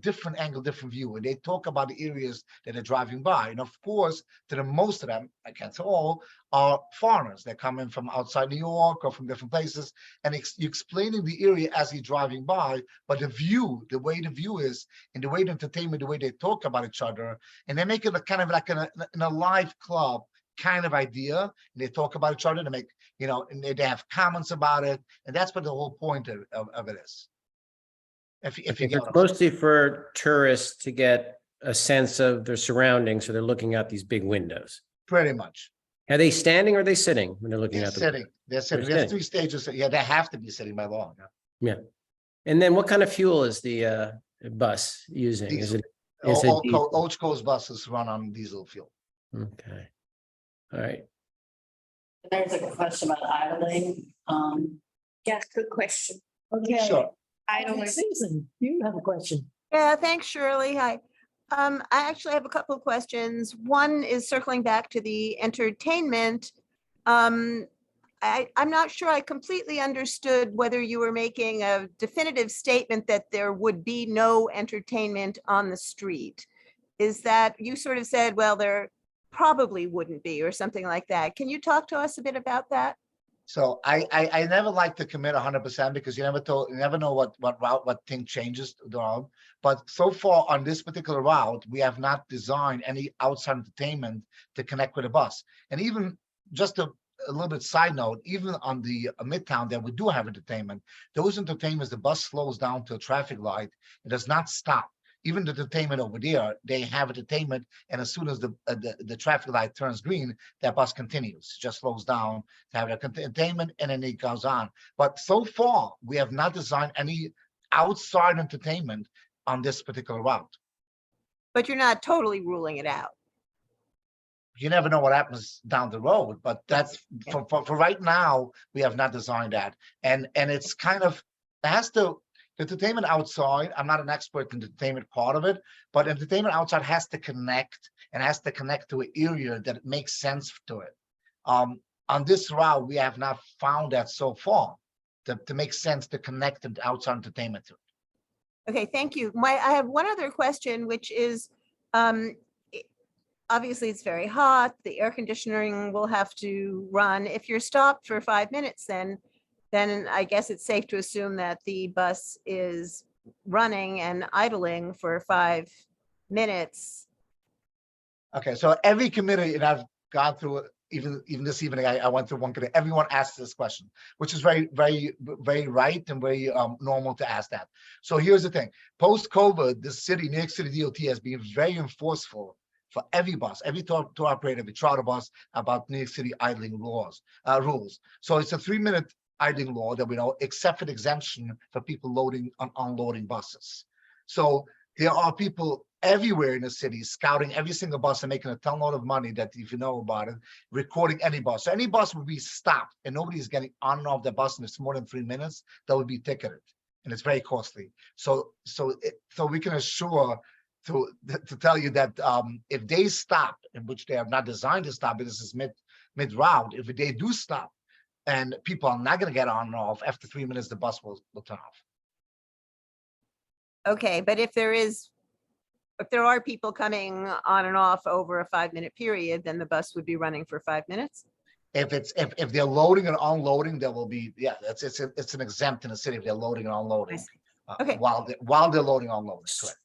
different angle, different view. And they talk about the areas that they're driving by. And of course, to the most of them, I can't say all, are foreigners. They're coming from outside New York or from different places. And you're explaining the area as you're driving by, but the way the view is, and the way the entertainment, the way they talk about each other, and they make it kind of like in a live club kind of idea. And they talk about each other, they make, and they have comments about it. And that's what the whole point of it is. If you get It's mostly for tourists to get a sense of their surroundings. So they're looking out these big windows. Pretty much. Are they standing or are they sitting when they're looking They're at sitting. They're sitting. They're There's 3 stages. Yeah, they have to be sitting by law. Yeah. And then what kind of fuel is the bus using? Diesel. Is it diesel? Old Coast buses run on diesel fuel. Okay. All right. There's a question about idling. Yeah, good question. okay. Sure. Susan, you have a question. Yeah, thanks, Shirley. Hi. I actually have a couple of questions. One is circling back to the entertainment. I'm not sure I completely understood whether you were making a definitive statement that there would be no entertainment on the street. Is that, you sort of said, well, there probably wouldn't be, or something like that. Can you talk to us a bit about that? So I never like to commit 100% because you never know what thing changes around. But so far on this particular route, we have not designed any outside entertainment to connect with the bus. And even just a little bit side note, even on the Midtown that we do have entertainment, those entertainments, the bus slows down to a traffic light, it does not stop. Even the entertainment over there, they have entertainment, and as soon as the traffic light turns green, that bus continues, just slows down to have entertainment, and then it goes on. But so far, we have not designed any outside entertainment on this particular route. But you're not totally ruling it out. You never know what happens down the road, but that's for right now, we have not designed that. And it's kind of, it has to, entertainment outside, I'm not an expert in the entertainment part of it, but entertainment outside has to connect to an area that makes sense to it. On this route, we have not found that so far to make sense to connect the outside entertainment to it. Okay, thank you. I have one other question, which is, obviously it's very hot, the air conditioning will have to run. If you're stopped for 5 minutes, then I guess it's safe to assume that the bus is running and idling for 5 minutes. Okay, so every committee, and I've gone through it, even this evening, I went through one committee, everyone asked this question, which is very right and very normal to ask that. So here's the thing, post-COVID, the city, New York City DOT has been very enforceful for every bus, every tour operator, every charter bus about New York City idling rules. So it's a 3-minute idling law that we know, except for the exemption for people loading and unloading buses. So there are people everywhere in the city scouting every single bus and making a ton load of money that, if you know about it, recording any bus. So any bus would be stopped and nobody's getting on and off the bus and it's more than 3 minutes, that would be ticketed. And it's very costly. So we can assure to tell you that if they stop, in which they have not designed to stop, this is mid route, if they do stop, and people are not going to get on and off, after 3 minutes, the bus will turn off. Okay, but if there are people coming on and off over a 5-minute period, then the bus would be running for 5 minutes? If they're loading and unloading, there will be, yeah, it's an exempt in the city if they're loading and unloading. Okay. While they're loading and unloading, correct.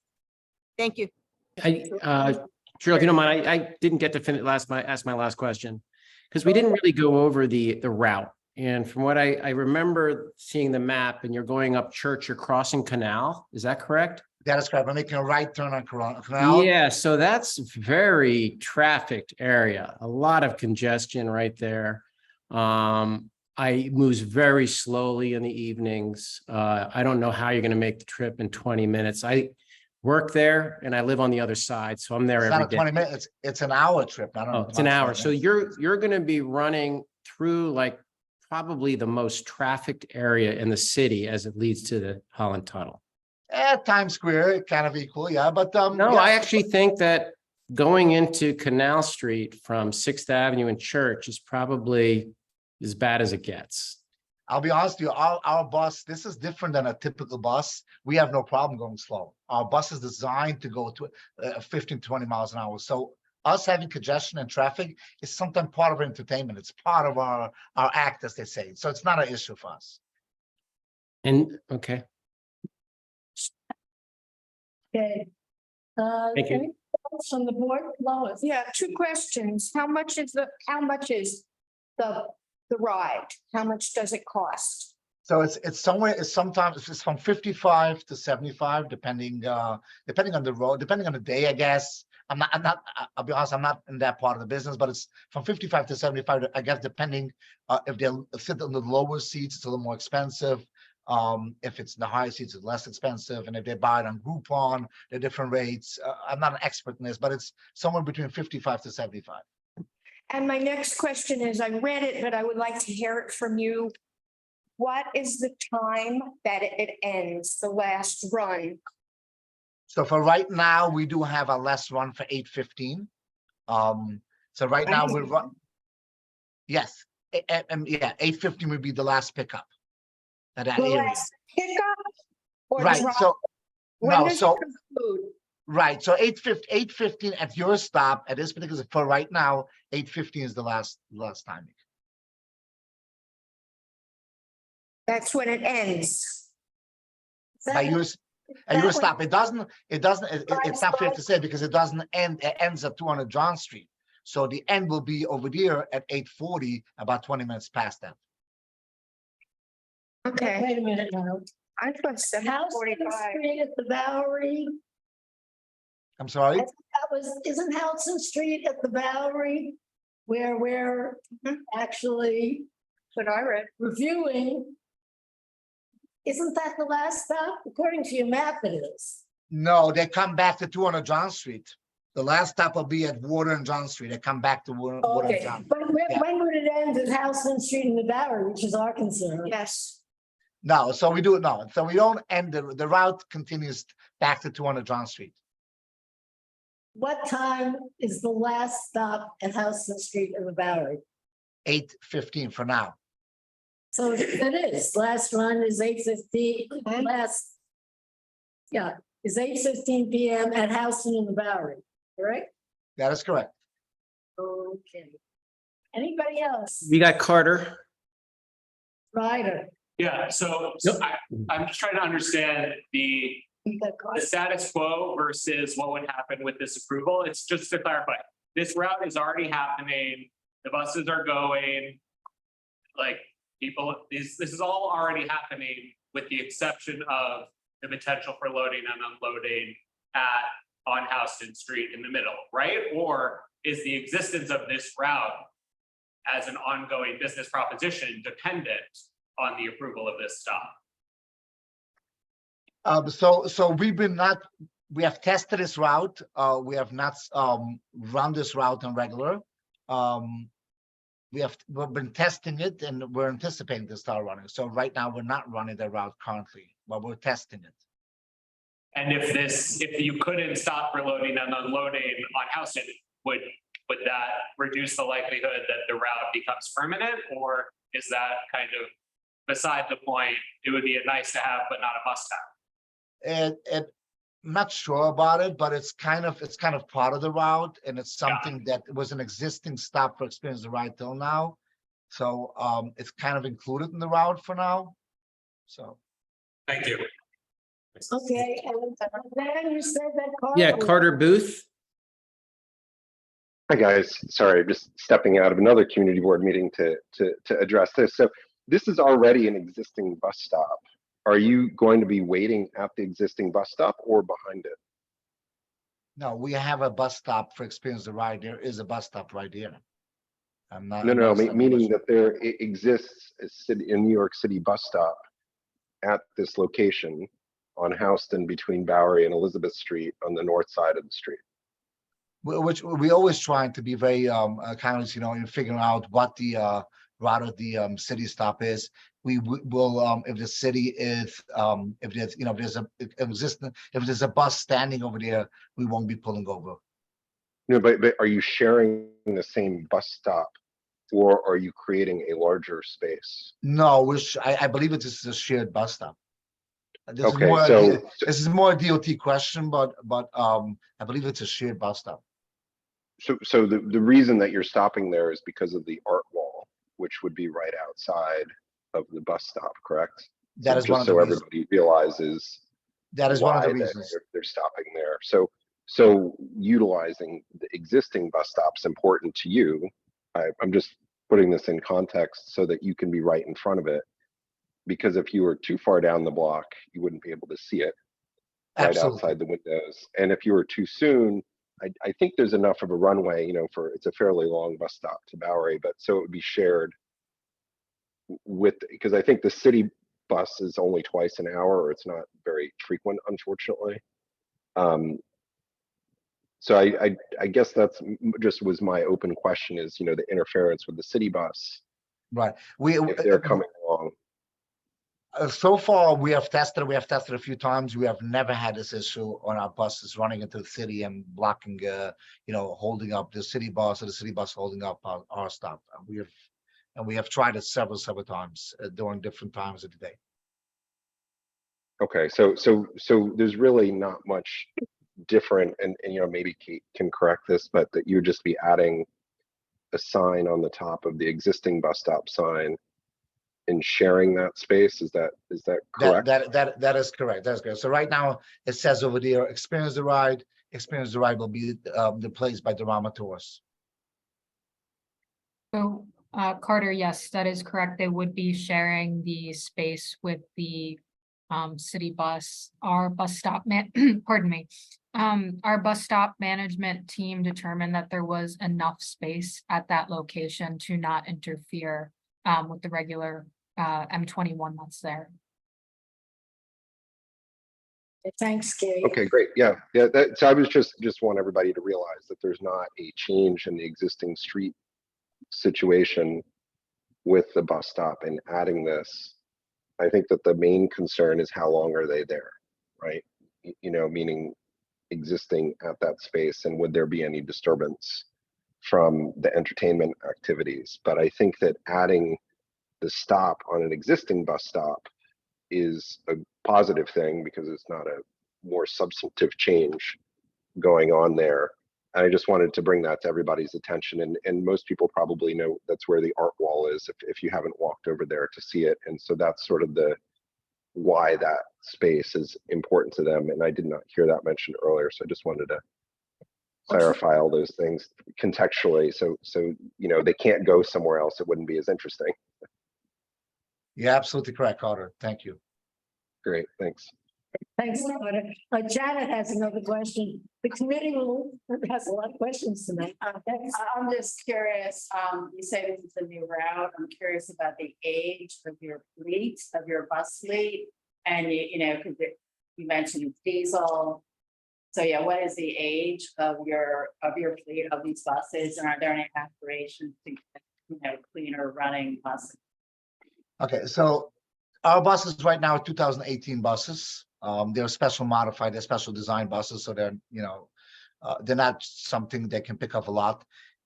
Thank you. Sure, if you don't mind, I didn't get to ask my last question because we didn't really go over the route. And from what I remember seeing the map, and you're going up Church, you're crossing Canal. Is that correct? That is correct. We're making a right turn on Canal. Yeah, so that's very trafficked area, a lot of congestion right there. I moves very slowly in the evenings. I don't know how you're gonna make the trip in 20 minutes. I work there and I live on the other side, so I'm there It's every not a day. 20 minutes, it's an hour trip. I don't know. Oh, it's an hour. So you're gonna be running through like probably the most trafficked area in the city as it leads to the Holland Tunnel. Times Square, kind of equal, yeah, but, No, yeah. I actually think that going into Canal Street from Sixth Avenue and Church is probably as bad as it gets. I'll be honest with you, our bus, this is different than a typical bus. We have no problem going slow. Our bus is designed to go to 15, 20 miles an hour. So us having congestion and traffic is sometimes part of our entertainment. It's part of our act, as they say. So it's not an issue for us. And, okay. Okay. Thank you. Anything else from the board, Lois? Yeah, two questions. How much is the ride? How much does it cost? So it's somewhere, sometimes it's from 55 to 75, depending on the road, depending on the day, I guess. I'll be honest, I'm not in that part of the business, but it's from 55 to 75, I guess, depending if they'll sit on the lower seats, it's a little more expensive. If it's in the higher seats, it's less expensive. And if they buy it on Groupon, they're different rates. I'm not an expert in this, but it's somewhere between 55 to 75. And my next question is, I read it, but I would like to hear it from you. What is the time that it ends, the last run? So for right now, we do have a last run for 8:15. So right now we're run. Yes, yeah, 8:15 would be the last pickup. At that The area. last pickup? Or Right, drop? so, When no, does it so, conclude? right, so 8:15 at your stop, at this particular, for right now, 8:15 is the last timing. That's when it ends. At your stop, it's not fair to say because it doesn't end, it ends at 200 John Street. So the end will be over there at 8:40, about 20 minutes past that. Okay. Wait a minute now. I put House 7:45. Street at the Bowery, I'm sorry? isn't Hudson Street at the Bowery where we're actually What I read. reviewing? Isn't that the last stop? According to your map, it is. No, they come back to 200 John Street. The last stop will be at Water and John Street. They come back to Water and Okay, John. but Yeah. when would it end at Houseman Street in the Bowery, which is our concern? Yes. No, so we do it now. So we don't end, the route continues back to 200 John Street. What time is the last stop at Houseman Street in the Bowery? 8:15 for now. So it is, last run is 8:15, is 8:15 PM at Houseman in the Bowery, correct? That is correct. Okay. Anybody else? We got Carter. Ryder. Yeah, so I'm just trying to understand the status quo versus what would happen with this approval. It's just to clarify, this route is already happening. The buses are going. Like this is all already happening with the exception of the potential for loading and unloading on Houston Street in the middle, right? Or is the existence of this route as an ongoing business proposition dependent on the approval of this stop? So we have tested this route. We have not run this route on regular. We've been testing it and we're anticipating to start running. So right now we're not running the route currently, but we're testing it. And if you couldn't stop for loading and unloading on Houston, would that reduce the likelihood that the route becomes permanent, or is that kind of beside the point? It would be a nice to have, but not a must have. And I'm not sure about it, but it's kind of part of the route, and it's something that was an existing stop for Experience the Ride till now. So it's kind of included in the route for now. So. Thank you. Okay, and then you said that. Yeah, Carter Booth. Hi, guys. Sorry, just stepping out of another community board meeting to address this. So this is already an existing bus stop are you going to be waiting at the existing bus stop or behind it? No, we have a bus stop for Experience the Ride. There is a bus stop right here. I'm not. No, I'm no, not saying meaning which- that there exists a New York City bus stop at this location on Houston between Bowery and Elizabeth Street on the north side of the street. Which we always trying to be very kind of, in figuring out what the route of the city stop is. We will if the city is if there's if there's a existing, if there's a bus standing over there, we won't be pulling over. No, but are you sharing the same bus stop or are you creating a larger space? No, which I believe it is a shared bus stop. This Okay, is more so- this is more a DOT question, but I believe it's a shared bus stop. So the reason that you're stopping there is because of the art wall, which would be right outside of the bus stop, correct? That So is one just of the so reasons. everybody realizes That is one of the why reasons. they're stopping there. So utilizing the existing bus stop's important to you. I'm just putting this in context so that you can be right in front of it. Because if you were too far down the block, you wouldn't be able to see it right Absolutely. outside the windows. And if you were too soon, I think there's enough of a runway, for it's a fairly long bus stop to Bowery, but so it would be shared with, because I think the city bus is only twice an hour, or it's not very frequent, unfortunately. So I guess that's just was my open question is, the interference with the city bus, Right. if they're coming along. So far, we have tested a few times. We have never had this issue on our buses running into the city and blocking, holding up the city bus or the city bus holding up our stop. We have tried it several times during different times of the day. Okay, so there's really not much different, and maybe Kate can correct this, but that you'd just be adding a sign on the top of the existing bus stop sign and sharing that space. Is that correct? That is correct. That's correct. So right now it says over there, Experience the Ride. Experience the Ride will be replaced by Dorama Tours. So, Carter, yes, that is correct. They would be sharing the space with the city bus. Our bus stop pardon me. Our bus stop management team determined that there was enough space at that location to not interfere with the regular M21 that's there. Thanks, Kate. Okay, great. Yeah. So I was just want everybody to realize that there's not a change in the existing street situation with the bus stop and adding this. I think that the main concern is how long are they there, right? Meaning existing at that space, and would there be any disturbance from the entertainment activities? But I think that adding the stop on an existing bus stop is a positive thing because it's not a more substantive change going on there. And I just wanted to bring that to everybody's attention. And most people probably know that's where the art wall is if you haven't walked over there to see it. And so that's sort of the why that space is important to them. And I did not hear that mentioned earlier. So I just wanted to clarify all those things contextually. So they can't go somewhere else. It wouldn't be as interesting. You're absolutely correct, Carter. Thank you. Great, thanks. Thanks, Carter. Janet has another question. The committee has a lot of questions tonight. I'm just curious, you say this is a new route. I'm curious about the age of your fleet, of your bus fleet. And because you mentioned it's diesel. So yeah, what is the age of your fleet of these buses? And are there any aspirations to get, cleaner running buses? Okay, so our buses right now are 2018 buses. They're special modified, they're special design buses, so they're not something that can pick up a lot.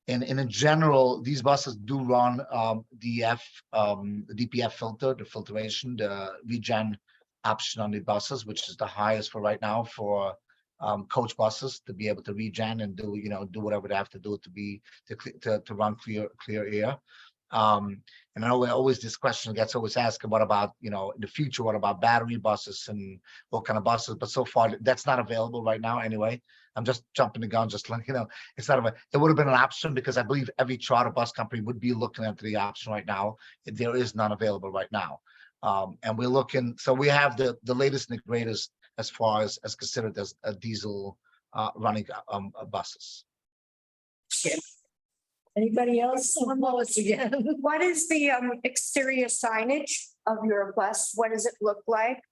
And in general, these buses do run the DPF filter, the filtration, the regen option on the buses, which is the highest for right now for coach buses to be able to regen and do whatever they have to do to run clear air. And I know always this question gets always asked, what about, in the future, what about battery buses and what kind of buses? But so far, that's not available right now anyway. I'm just jumping the gun, just like, it's not it would have been an option because I believe every charter bus company would be looking at the option right now. There is none available right now. And we're looking, so we have the latest and the greatest as far as considered as a diesel running buses. Anybody else? Lois again. What is the exterior signage of your bus? What does it look like?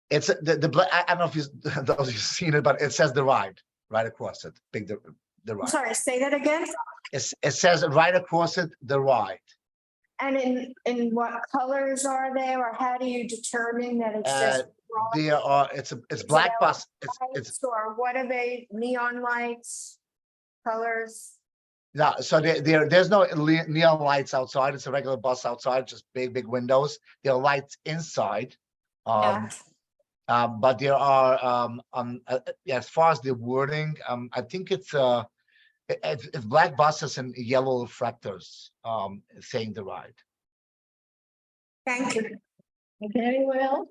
It's I don't know if those who've seen it, but it says the ride right across it. Big the I'm ride. sorry, say that again. It says right across it, the ride. And in what colors are they, or how do you determine that it's just? There are, it's black bus. It's Or what are they, neon lights, colors? no, so there's no neon lights outside. It's a regular bus outside, just big windows. There are lights inside. But there are as far as the wording, I think it's black buses and yellow reflectors saying the ride. Thank you. Okay, anyone else?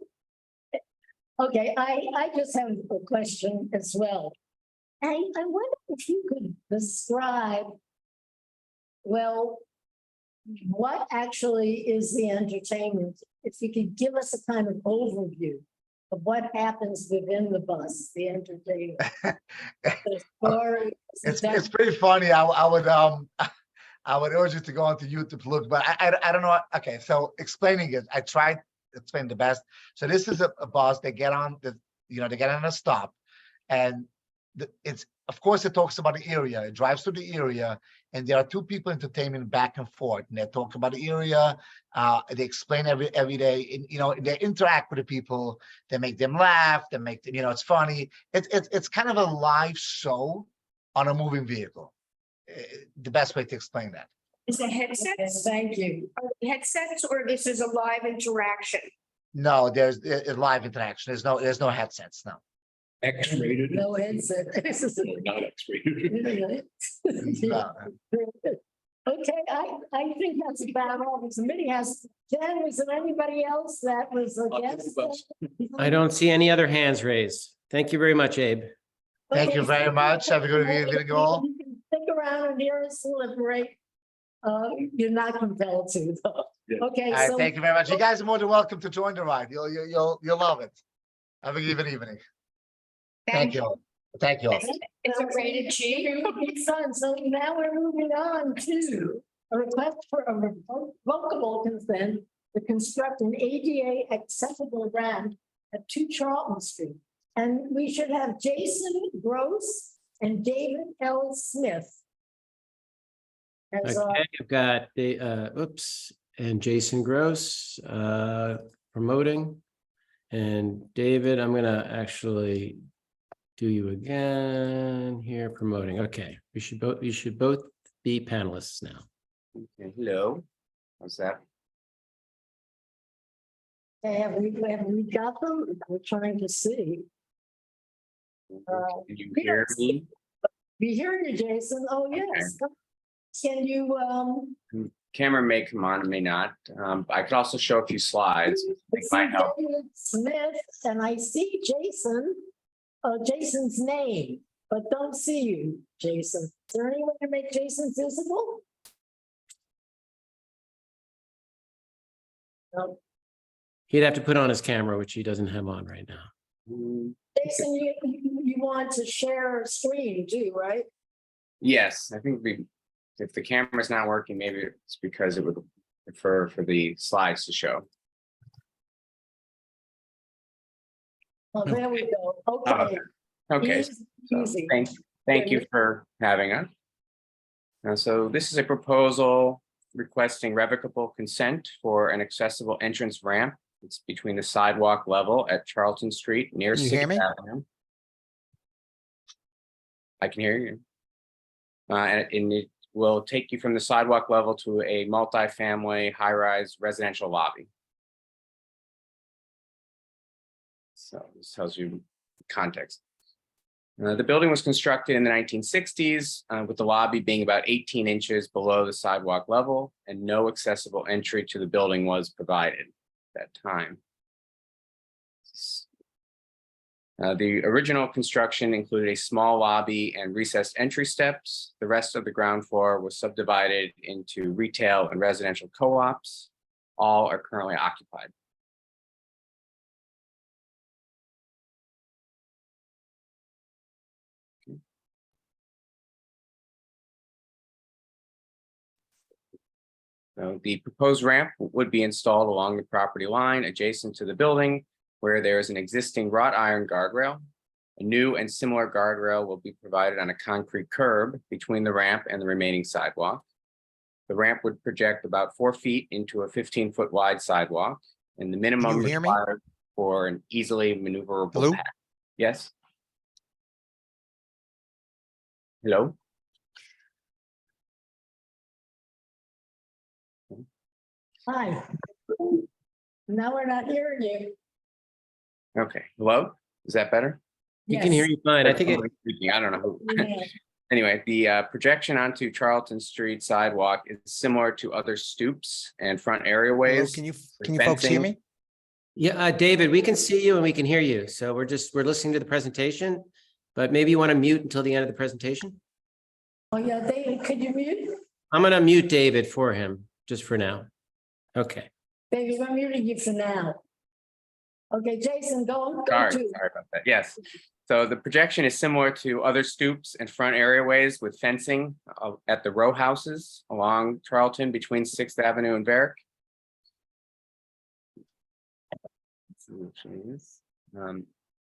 Okay, I just have a question as well. I wonder if you could describe, well, what actually is the entertainment? If you could give us a kind of overview of what happens within the bus, the entertainment. The story. It's pretty funny. I would urge you to go onto YouTube to look, but I don't know. Okay, so explaining it, I tried to explain the best. So this is a bus. They get on they get on a stop, and of course it talks about the area. It drives through the area, and there are two people entertaining back and forth, and they talk about the area. They explain every day, and they interact with the people. They make them laugh. They make them, it's funny. It's kind of a live show on a moving vehicle. The best way to explain that. Is it headsets? Thank you. Are they headsets, or this is a live interaction? No, there's a live interaction. There's no headsets. No. X-rated. No headset. Not X-rated. No. Okay, I think that's about all the committee has. Jen, was there anybody else that was against? I don't see any other hands raised. Thank you very much, Abe. Thank you very much. Have a good evening, all. You can stick around and hear us deliberate. You're not compelled to, though. Okay, All right, so. thank you very much. You guys are more than welcome to join the ride. You'll love it. Have a good evening. Thank you. Thank you all. It's a rated G. So now we're moving on to a request for a revocable consent to construct an ADA accessible ramp at 2 Charlton Street. And we should have Jason Gross and David L. Smith. As Okay, I've got and Jason Gross promoting. And David, I'm gonna actually do you again here promoting. Okay, you should both be panelists now. Okay, hello. How's that? have we got them? We're trying to see. Can you hear me? We hear you, Jason. Oh, yes. Can you Camera may come on, may not. I could also show a few slides. It might help. David Smith, and I see Jason's name, but don't see you, Jason. Is there any way to make Jason visible? No. He'd have to put on his camera, which he doesn't have on right now. Jason, you want to share a screen too, right? Yes, I think if the camera's not working, maybe it's because it would prefer for the slides to show. Oh, there we go. Okay. Okay. Easy. So thank you for having us. So this is a proposal requesting revocable consent for an accessible entrance ramp. It's between the sidewalk level at Charlton Street near Can you hear 6th me? Avenue. I can hear you. And it will take you from the sidewalk level to a multi-family high-rise residential lobby. So this tells you context. The building was constructed in the 1960s with the lobby being about 18 inches below the sidewalk level, and no accessible entry to the building was provided at that time. The original construction included a small lobby and recessed entry steps. The rest of the ground floor was subdivided into retail and residential co-ops. All are currently occupied. So the proposed ramp would be installed along the property line adjacent to the building where there is an existing wrought iron guardrail. A new and similar guardrail will be provided on a concrete curb between the ramp and the remaining sidewalk. The ramp would project about 4 feet into a 15-foot wide sidewalk, and the minimum you hear me? required for an easily maneuverable Hello? path. Yes? Hello? Hi. Now we're not hearing you. Okay, hello? Is that better? You can hear you fine. I think it, I don't know who. Yeah. Anyway, the projection onto Charlton Street sidewalk is similar to other stoops and front Hello, areaways. can you with folks hear fencing. me? yeah, David, we can see you and we can hear you. So we're listening to the presentation, but maybe you want to mute until the end of the presentation. Oh, yeah, David, could you mute? I'm going to mute David for him, just for now. Okay. David, I'm muting you for now. Okay, Jason, go Sorry to. about that. Yes. So the projection is similar to other stoops and front areaways with fencing at the row houses along Charlton between 6th Avenue and Varick.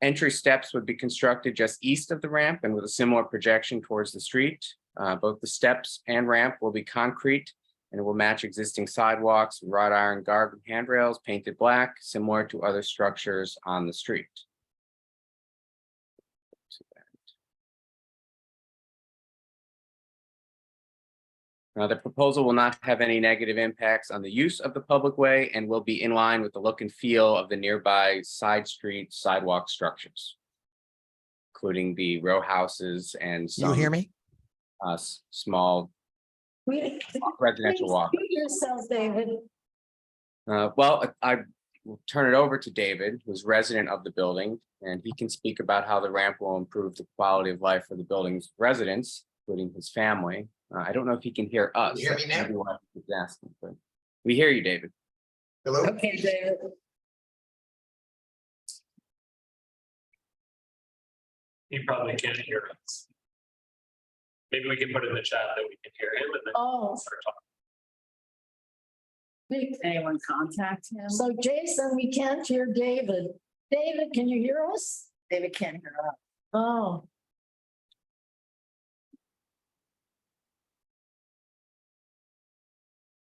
Entry steps would be constructed just east of the ramp and with a similar projection towards the street. Both the steps and ramp will be concrete and it will match existing sidewalks, wrought iron guard handrails painted black, similar to other structures on the street. Now, the proposal will not have any negative impacts on the use of the public way and will be in line with the look and feel of the nearby side street sidewalk structures, including the row houses and You hear me? Small residential walk. Mute yourself, David. Well, I will turn it over to David, who's resident of the building, and he can speak about how the ramp will improve the quality of life for the building's residents, including his family. I don't know if he can hear us. You hear me now? Maybe what I was asking, but we hear you, David. Hello? Okay, David. He probably can't hear us. Maybe we can put in the chat that we can hear him and then Oh. start talking. Anyone contact him? So Jason, we can't hear David. David, can you hear us? David can't hear us. Oh.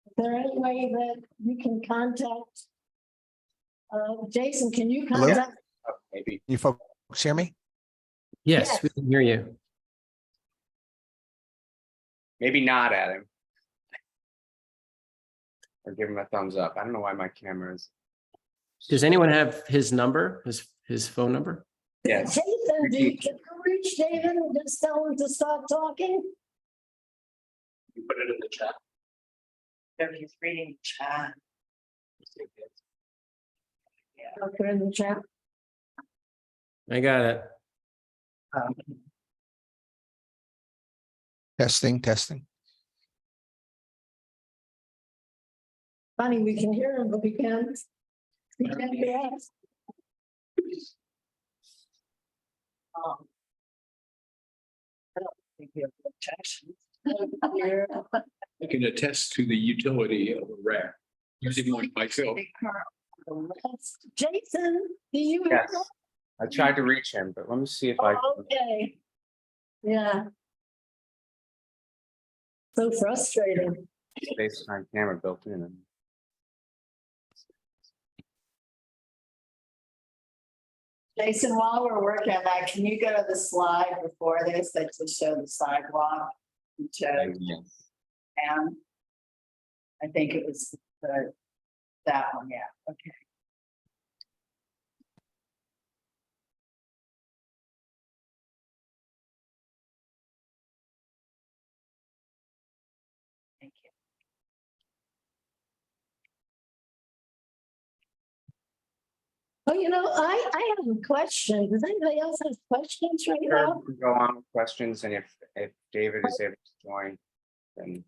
Is there any way that you can contact? Jason, can you Hello? contact? Maybe. You folks hear me? Yes, Yes. we can hear you. Maybe nod at him. Or give him a thumbs up. I don't know why my camera is. Does anyone have his number, his phone number? Yes. Jason, can you reach David and just tell him to stop talking? You put it in the chat. He's reading chat. I'll put it in the chat. I got it. Testing. Funny, we can hear him, but we can't. We can't hear us. I don't think we have protection. I can attest to the utility of a rack, using one myself. Jason, do you? hear Yes. us? I tried to reach him, but let me see if I. Oh, okay. Yeah. So frustrating. FaceTime camera built in. Jason, while we're working on that, can you go to the slide before this that just showed the sidewalk? And showed down? I think it was that one, yeah, okay. Thank you. Oh, I have a question. Does anybody else have questions right Sure, now? we can go on with questions, and if David is able to join, then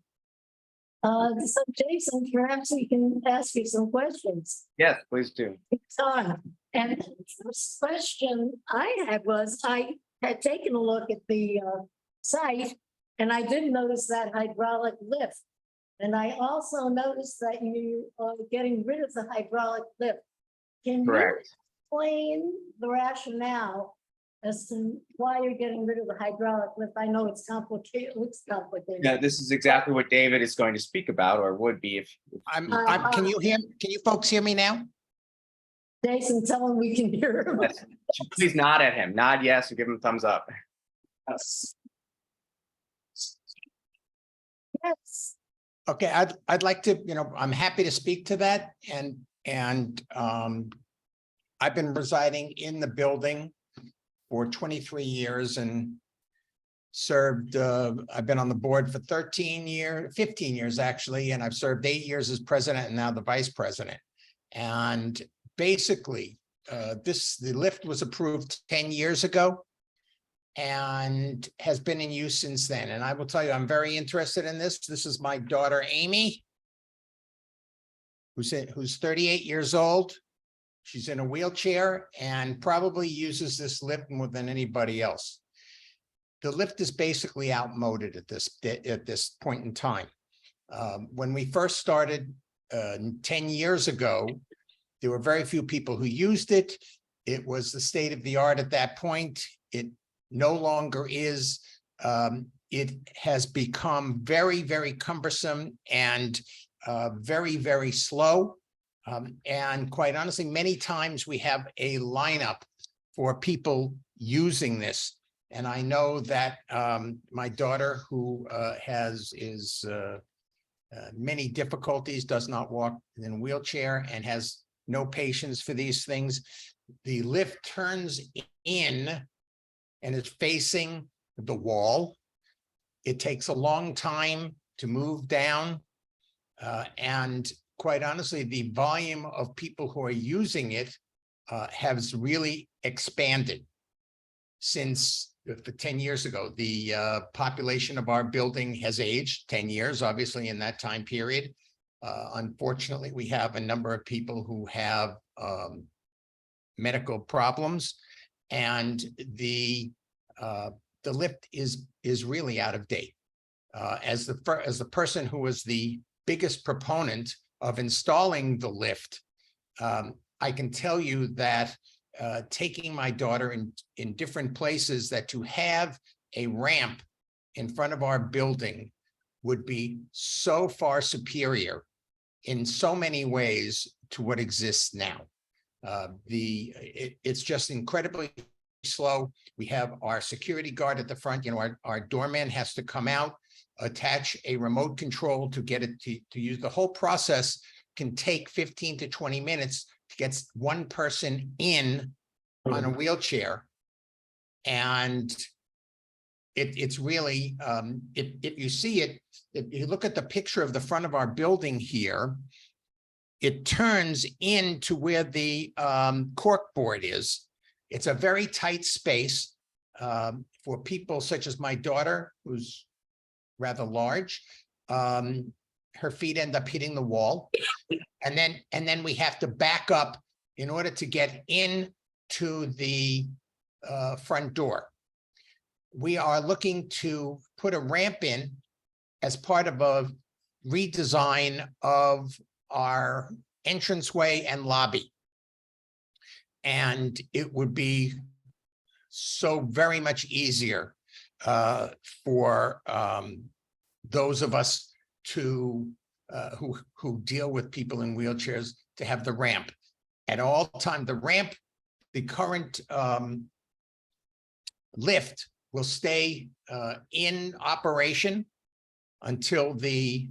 So Jason, perhaps we can ask you some questions. yes, please do. It's on. And the first question I had was, I had taken a look at the site and I did notice that hydraulic lift. And I also noticed that you are getting rid of the hydraulic lift. Can you Correct. explain the rationale as to why you're getting rid of the hydraulic lift? I know it's complicated, it looks complicated. Yeah, this is exactly what David is going to speak about, or would be if. Can you folks hear me now? Jason, tell him we can hear him. Yes. Please nod at him, nod yes, or give him a thumbs up. Yes. Okay, I'd like to, I'm happy to speak to that and I've been residing in the building for 23 years and served, I've been on the board for 15 years actually, and I've served 8 years as president and now the vice president. And basically, the lift was approved 10 years ago and has been in use since then. And I will tell you, I'm very interested in this. This is my daughter, Amy, who's 38 years old. She's in a wheelchair and probably uses this lift more than anybody else. The lift is basically outmoded at this point in time. When we first started 10 years ago, there were very few people who used it. It was the state of the art at that point. It no longer is. It has become very, very cumbersome and very, very slow. And quite honestly, many times we have a lineup for people using this. And I know that my daughter, who has many difficulties, does not walk in a wheelchair and has no patience for these things. The lift turns in and it's facing the wall. It takes a long time to move down. And quite honestly, the volume of people who are using it has really expanded since for 10 years ago. The population of our building has aged 10 years, obviously, in that time period. Unfortunately, we have a number of people who have medical problems, and the lift is really out of date. As the person who was the biggest proponent of installing the lift, I can tell you that taking my daughter in different places, that to have a ramp in front of our building would be so far superior in so many ways to what exists now. It's just incredibly slow. We have our security guard at the front. Our doorman has to come out, attach a remote control to get it to use. The whole process can take 15 to 20 minutes to get one person in on a wheelchair. And it's really, if you see it, if you look at the picture of the front of our building here, it turns into where the cork board is. It's a very tight space for people such as my daughter, who's rather large. Her feet end up hitting the wall. And then we have to back up in order to get in to the front door. We are looking to put a ramp in as part of a redesign of our entranceway and lobby. And it would be so very much easier for those of us to who deal with people in wheelchairs to have the ramp at all time. The current lift will stay in operation until the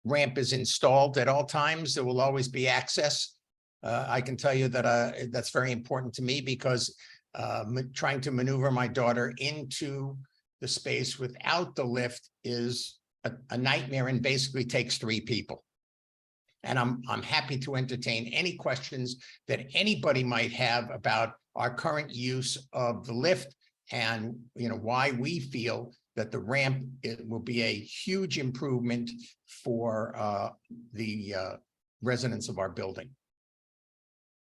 ramp is installed. At all times, there will always be access. I can tell you that that's very important to me, because trying to maneuver my daughter into the space without the lift is a nightmare and basically takes 3 people. And I'm happy to entertain any questions that anybody might have about our current use of the lift, and why we feel that the ramp will be a huge improvement for the residents of our building.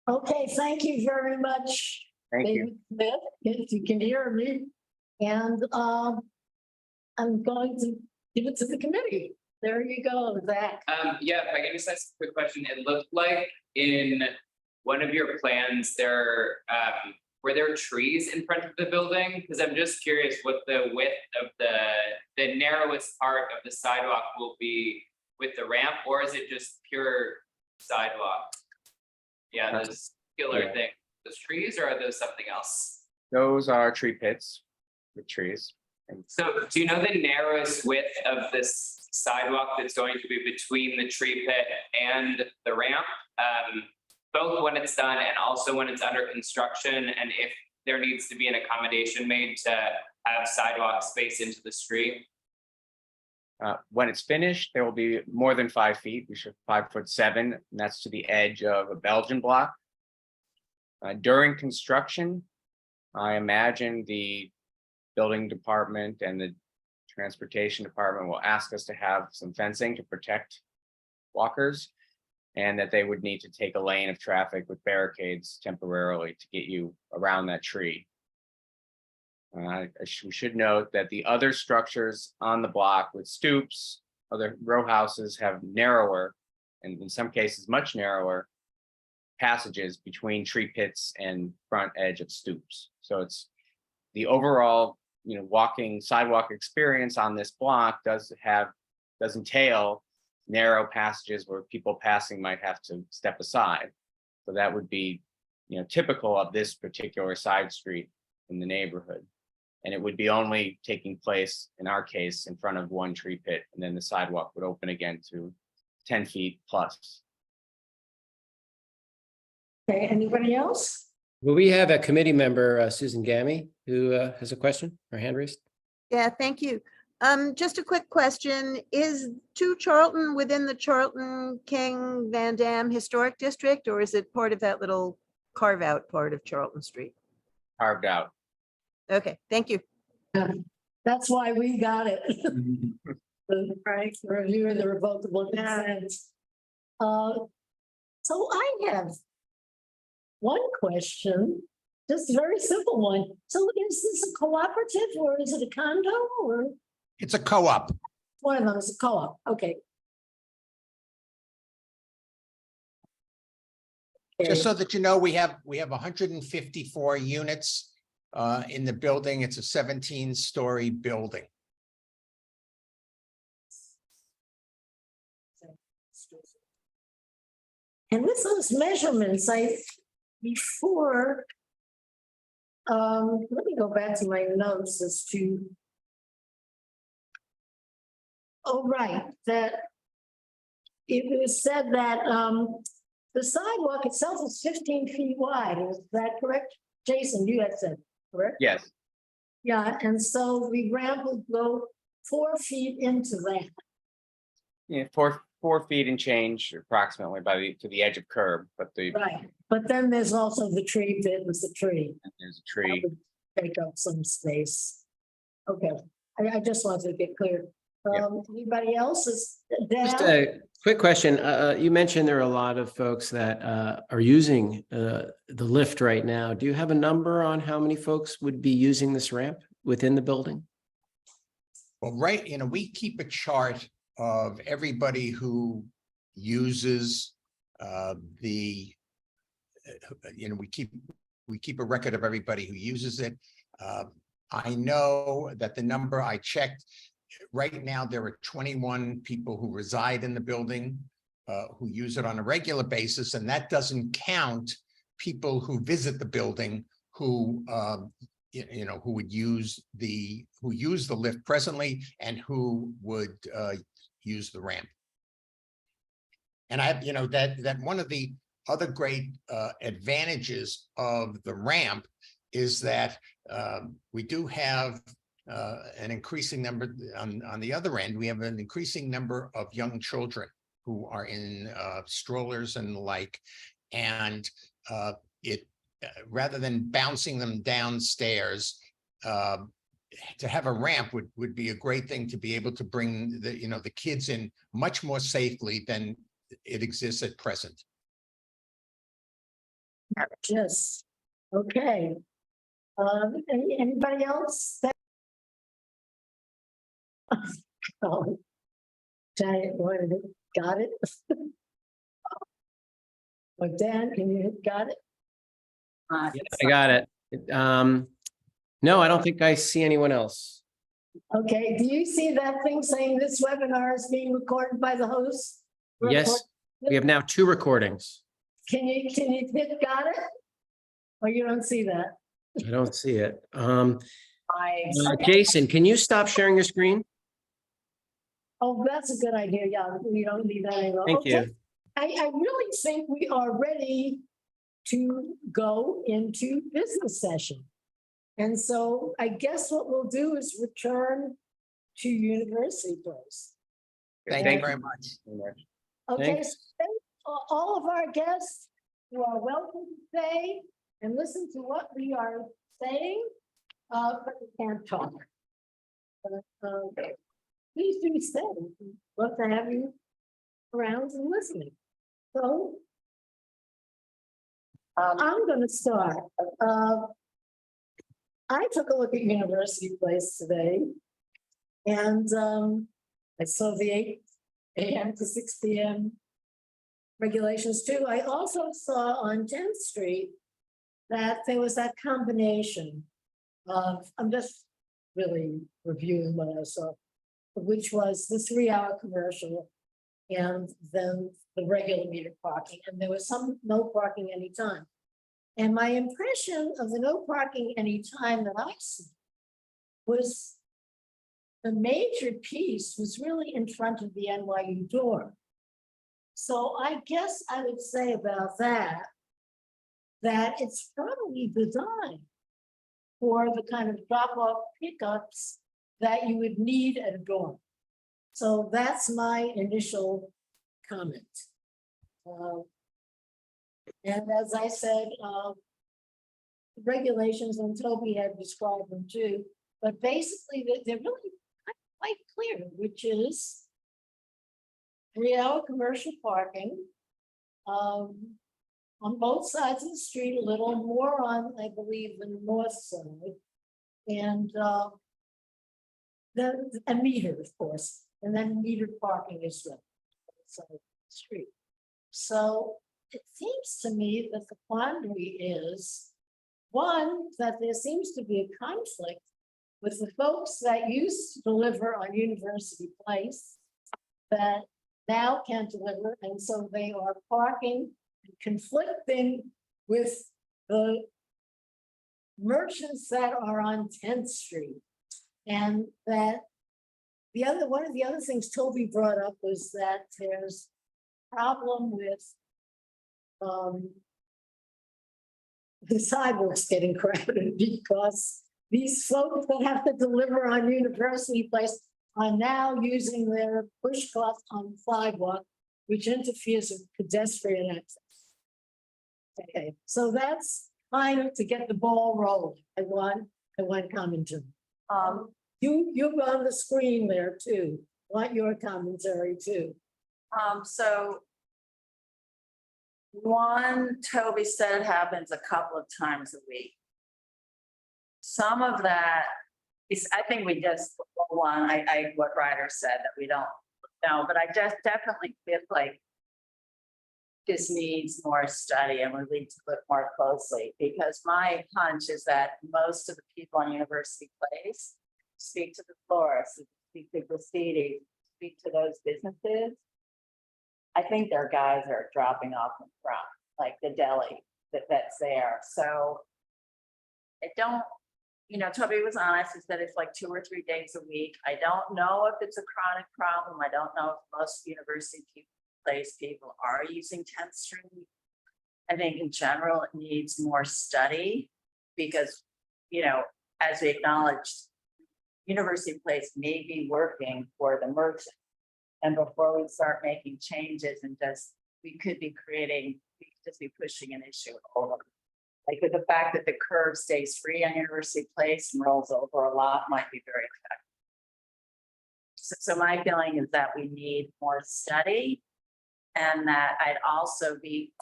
Okay, thank you very much. Thank you. David Smith, if you can hear me. And I'm going to give it to the committee. There you go, Zach. Yeah, if I can just ask a quick question, it looked like in one of your plans there, were there trees in front of the building? Because I'm just curious what the width of the narrowest part of the sidewalk will be with the ramp, or is it just pure sidewalk? Yeah, those killer thing, those trees, or are those something else? Those are tree pits with trees. And So do you know the narrowest width of this sidewalk that's going to be between the tree pit and the ramp? Both when it's done and also when it's under construction, and if there needs to be an accommodation made to have sidewalk space into the street? when it's finished, there will be more than 5 feet. We should 5'7", and that's to the edge of a Belgian block. During construction, I imagine the building department and the transportation department will ask us to have some fencing to protect walkers, and that they would need to take a lane of traffic with barricades temporarily to get you around that tree. We should note that the other structures on the block with stoops, other row houses have narrower, and in some cases much narrower, passages between tree pits and front edge of stoops. So it's the overall, walking sidewalk experience on this block does entail narrow passages where people passing might have to step aside. So that would be, typical of this particular side street in the neighborhood. And it would be only taking place, in our case, in front of one tree pit, and then the sidewalk would open again to 10 feet plus. Okay, anybody else? Well, we have a committee member, Susan Gammy, who has a question or hand raised. Yeah, thank you. Just a quick question. Is 2 Charlton within the Charlton King Van Dam Historic District, or is it part of that little carve out part of Charlton Street? Carved out. Okay, thank you. That's why we got it. Right, reviewing the revocable consents. So I have one question, just a very simple one. So is this a cooperative or is it a condo or? It's a co-op. One of them is a co-op, okay. Just so that you know, we have 154 units in the building. It's a 17-story building. And with those measurements, before, let me go back to my notes as to. Oh, right, that it was said that the sidewalk itself is 15 feet wide. Is that correct? Jason, you had said, correct? Yes. Yeah, and so the ramp will go 4 feet into that. Yeah, 4 feet and change approximately to the edge of curb, but Right, but then there's also the tree pit with the tree. There's a tree. That would take up some space. Okay, I just wanted to get clear. Anybody else is Just down? a quick question. You mentioned there are a lot of folks that are using the lift right now. Do you have a number on how many folks would be using this ramp within the building? Well, right, we keep a chart of everybody who uses we keep a record of everybody who uses it. I know that the number I checked, right now, there are 21 people who reside in the building who use it on a regular basis, and that doesn't count people who visit the building who who would use the lift presently and who would use the ramp. And that one of the other great advantages of the ramp is that we do have an increasing number on the other end. We have an increasing number of young children who are in strollers and the like, and rather than bouncing them downstairs, to have a ramp would be a great thing to be able to bring the kids in much more safely than it exists at present. Yes, okay. Anybody else? Janet, wanted it, got it? Or Dan, can you got it? I got it. No, I don't think I see anyone else. Okay, do you see that thing saying this webinar is being recorded by the host? Yes, we have now 2 recordings. Can you hit got it? Or you don't see that? I don't see it. I, Jason, can you stop sharing your screen? Oh, that's a good idea. Yeah, we don't need that anymore. Thank Okay. you. I really think we are ready to go into business session. And so I guess what we'll do is return to University Place. Thank you very much. Okay, Thanks. so all of our guests who are welcome to stay and listen to what we are saying, but we can't talk. But, please do stay. We'd love to have you around and listening. So I'm going to start. I took a look at University Place today, and I saw the 8 a.m. to 6 p.m. regulations too. I also saw on 10th Street that there was that combination of, I'm just really reviewing what I saw, which was the 3-hour commercial and then the regular meter parking, and there was some no parking anytime. And my impression of the no parking anytime that I saw was the major piece was really in front of the NYU door. So I guess I would say about that it's probably designed for the kind of drop-off pickups that you would need at a dorm. So that's my initial comment. And as I said, regulations, and Toby had described them too, but basically they're really quite clear, which is 3-hour commercial parking on both sides of the street, a little more on, I believe, the north side, and then a meter, of course, and then metered parking is the side of the street. So it seems to me that the quandary is, one, that there seems to be a conflict with the folks that used to deliver on University Place that now can't deliver, and so they are parking and conflicting with the merchants that are on 10th Street. And that one of the other things Toby brought up was that there's a problem with the sidewalks getting crowded because these folks that have to deliver on University Place are now using their push carts on the sidewalk, which interferes with pedestrian access. Okay, so that's kind of to get the ball rolling. I want commentary. You're on the screen there too. Want your commentary too. So one, Toby said it happens a couple of times a week. Some of that is, I think we just, one, I what Ryder said that we don't know, but I just definitely feel like this needs more study and we need to look more closely, because my hunch is that most of the people on University Place speak to the florists, speak to graffiti, speak to those businesses. I think their guys are dropping off in front, like the deli that's there. So I don't, Toby was honest, he said it's like 2 or 3 days a week. I don't know if it's a chronic problem. I don't know if most University Place people are using 10th Street. I think in general, it needs more study because, as we acknowledged, University Place may be working for the merchant. And before we start making changes and we could be pushing an issue over. Like with the fact that the curve stays free on University Place and rolls over a lot might be very effective. So my feeling is that we need more study, and that I'd also be,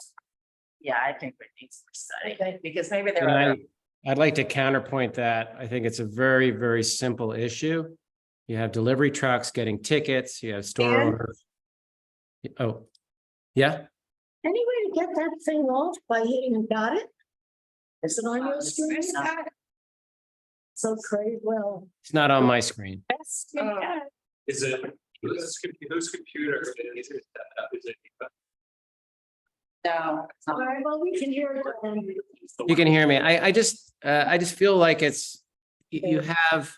I think we need more study because maybe there are. I'd like to counterpoint that. I think it's a very, very simple issue. You have delivery trucks getting tickets, you have store And- owners. Oh, yeah, Any way to get that thing off by hitting a got it? Is it on your screen? So crazy, well. it's not on my screen. Best you can. Is it, whose computer is it? Is it? No. it's All not. right, well, we can hear it. You can hear me. I just feel like it's, you have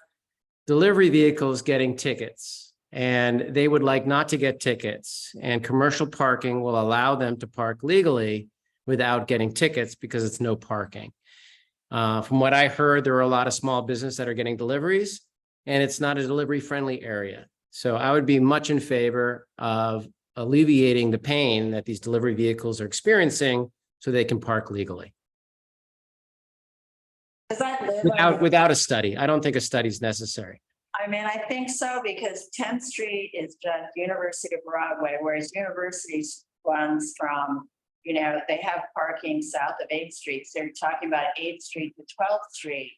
delivery vehicles getting tickets and they would like not to get tickets, and commercial parking will allow them to park legally without getting tickets because it's no parking. From what I heard, there are a lot of small businesses that are getting deliveries and it's not a delivery friendly area. So I would be much in favor of alleviating the pain that these delivery vehicles are experiencing so they can park legally. Does that live? Without a study. I don't think a study is necessary. I mean, I think so, because 10th Street is just University of Broadway, whereas University runs from, you know, they have parking south of 8th Street. So they're talking about 8th Street to 12th Street.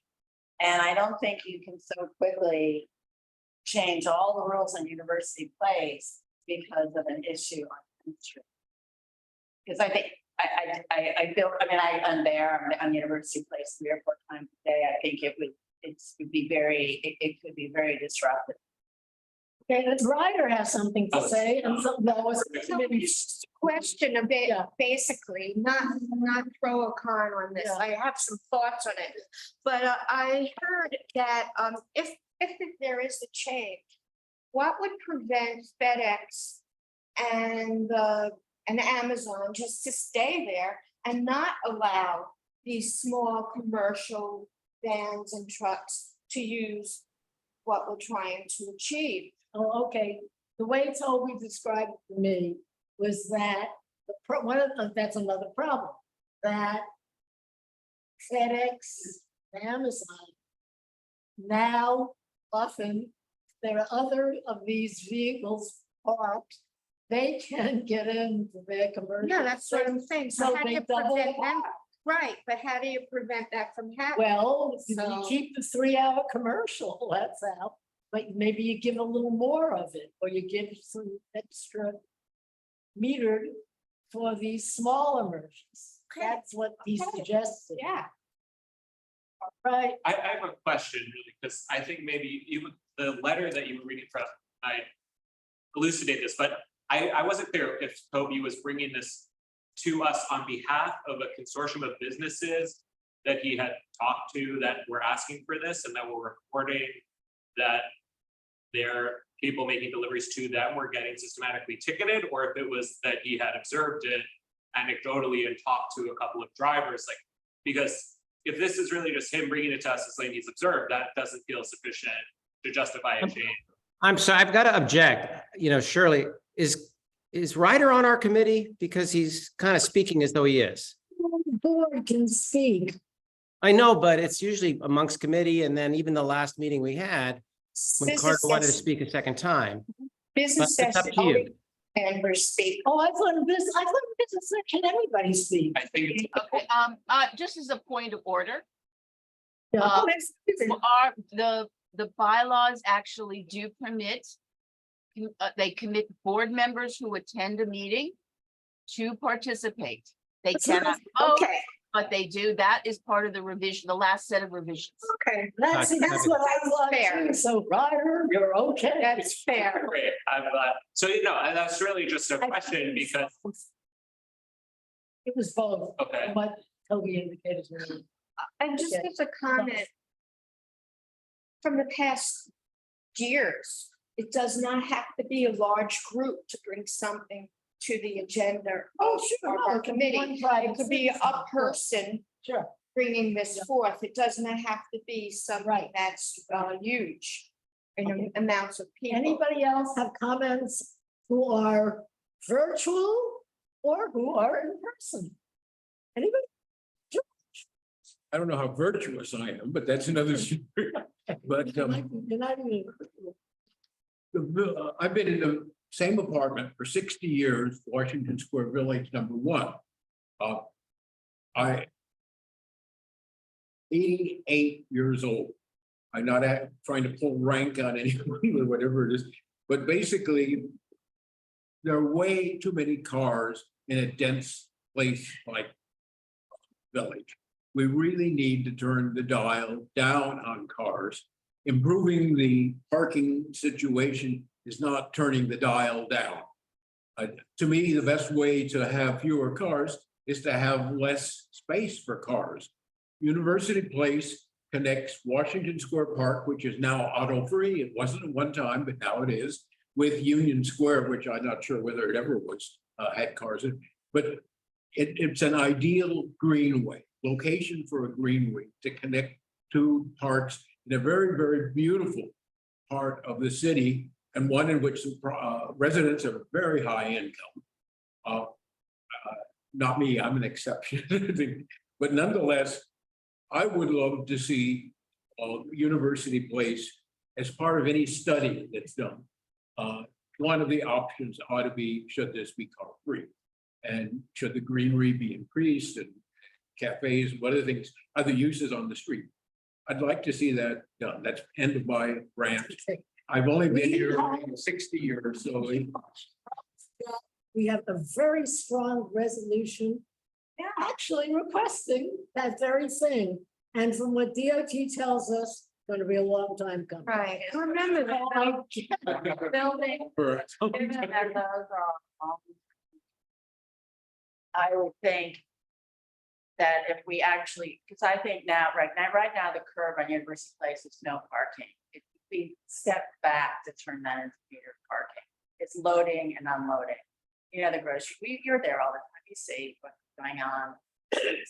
And I don't think you can so quickly change all the rules on University Place because of an issue on 10th Street. Because I think, I feel, I mean, I'm there, I'm on University Place 3 or 4 times a day. I think it could be very disruptive. Okay, the Ryder has something to say and something that was. Question a bit, basically, not pro or con on this. Yeah. I have some thoughts on it. But I heard that if there is a change, what would prevent FedEx and Amazon just to stay there and not allow these small commercial vans and trucks to use what we're trying to achieve? Oh, okay. The way Toby described it to me was that that's another problem, that FedEx, Amazon, now often there are other of these vehicles parked, they can get into their commercial. Yeah, that's what I'm saying. So So how do they you double prevent that? park. Right, but how do you prevent that from happening? Well, you So- keep the 3-hour commercial, that's out, but maybe you give a little more of it, or you give some extra metered for these smaller merchants. Okay. That's what he Okay. suggested. Yeah. Right, I have a question really, because I think maybe even the letter that you were reading from, I elucidate this, but I wasn't clear if Toby was bringing this to us on behalf of a consortium of businesses that he had talked to that were asking for this and that were reporting that their people making deliveries to them were getting systematically ticketed, or if it was that he had observed it anecdotally and talked to a couple of drivers, like, because if this is really just him bringing it to us and saying he's observed, that doesn't feel sufficient to justify a change. I'm sorry, I've got to object. You know, Shirley, is Ryder on our committee? Because he's kind of speaking as though he is. the board can speak. I know, but it's usually amongst committee, and then even the last meeting we had, when Carter wanted to speak a second time. Business But it's up session, to you. members speak. Oh, I thought business section, everybody speak. I think it's Okay, just as a point of order, Yeah. the bylaws actually do permit. They commit board members who attend a meeting to participate. They cannot vote, Okay, but they do. That is part of the revision, the last set of revisions. okay, That's what I thought Fair. too. So Ryder, you're okay. that's fair. great. I'm so you know, and that's really just a question because It was both, okay. what Toby indicated to me. And just Okay. as a comment. From the past years, it does not have to be a large group to bring something to the agenda Oh, of sure, no, our it can be committee. one private It could be a citizen, sure. person Sure. bringing this Yeah. forth. It does not have to be something Right. that's huge in Okay. amounts of people. Anybody else have comments who are virtual or who are in person? Anybody? I don't know how virtuous I am, but that's another story. But You're not even. I've been in the same apartment for 60 years, Washington Square Village, #1. I 88 years old. I'm not trying to pull rank on anyone or whatever it is, but basically, there are way too many cars in a dense place like Village. We really need to turn the dial down on cars. Improving the parking situation is not turning the dial down. To me, the best way to have fewer cars is to have less space for cars. University Place connects Washington Square Park, which is now auto-free. It wasn't at one time, but now it is, with Union Square, which I'm not sure whether it ever was, had cars in. But it's an ideal greenway, location for a greenway to connect two parks in a very, very beautiful part of the city, and one in which residents are very high income. Not me, I'm an exception. But nonetheless, I would love to see University Place as part of any study that's done. One of the options ought to be, should this be car free? And should the greenery be increased, and cafes, what other things, other uses on the street? I'd like to see that done. That's end of my rant. I've only been here 60 years, so. We have a very strong resolution, actually requesting that very thing. And from what DOT tells us, it's going to be a long time coming. Right, remember that. Building. Given that those are, I would think that if we actually, because I think right now, the curve on University Place is no parking. If we step back to turn that into metered parking, it's loading and unloading. You know, the grocery, you're there all the time, you see what's going on.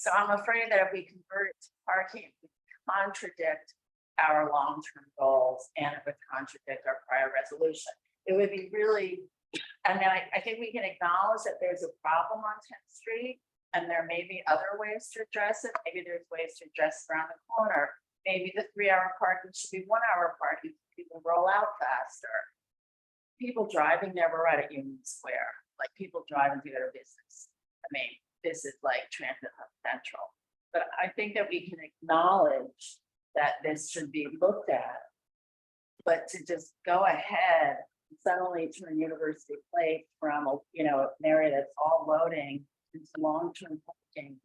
So I'm afraid that if we convert it to parking, we contradict our long-term goals, and it would contradict our prior resolution. It would be really, I mean, I think we can acknowledge that there's a problem on 10th Street, and there may be other ways to address it. Maybe there's ways to address around the corner. Maybe the 3-hour parking should be 1-hour parking. People roll out faster. People driving never right at Union Square, like people driving to their business. I mean, this is like Transit Hub Central. But I think that we can acknowledge that this should be looked at. But to just go ahead and suddenly turn University Place from an area that's all loading into long-term parking,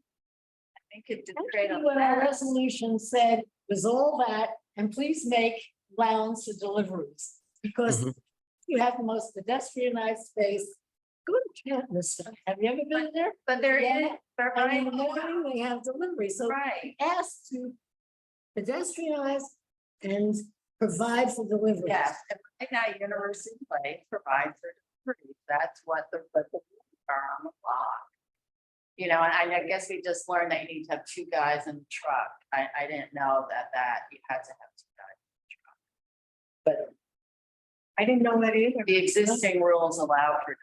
I think it did create a Actually, what our resolution said was all that, and please make allowance for deliveries, because you have the most pedestrianized space. Go to Canton, have you ever been there? But there is, and in the morning they have delivery, so right. asked to pedestrianize and provide for delivery. Yes, and right now University Place provides for delivery. That's what the are on the block. You know, and I guess we just learned that you need to have 2 guys in the truck. I didn't know that you had to have 2 guys in the truck. But I didn't know that either. The existing rules allow for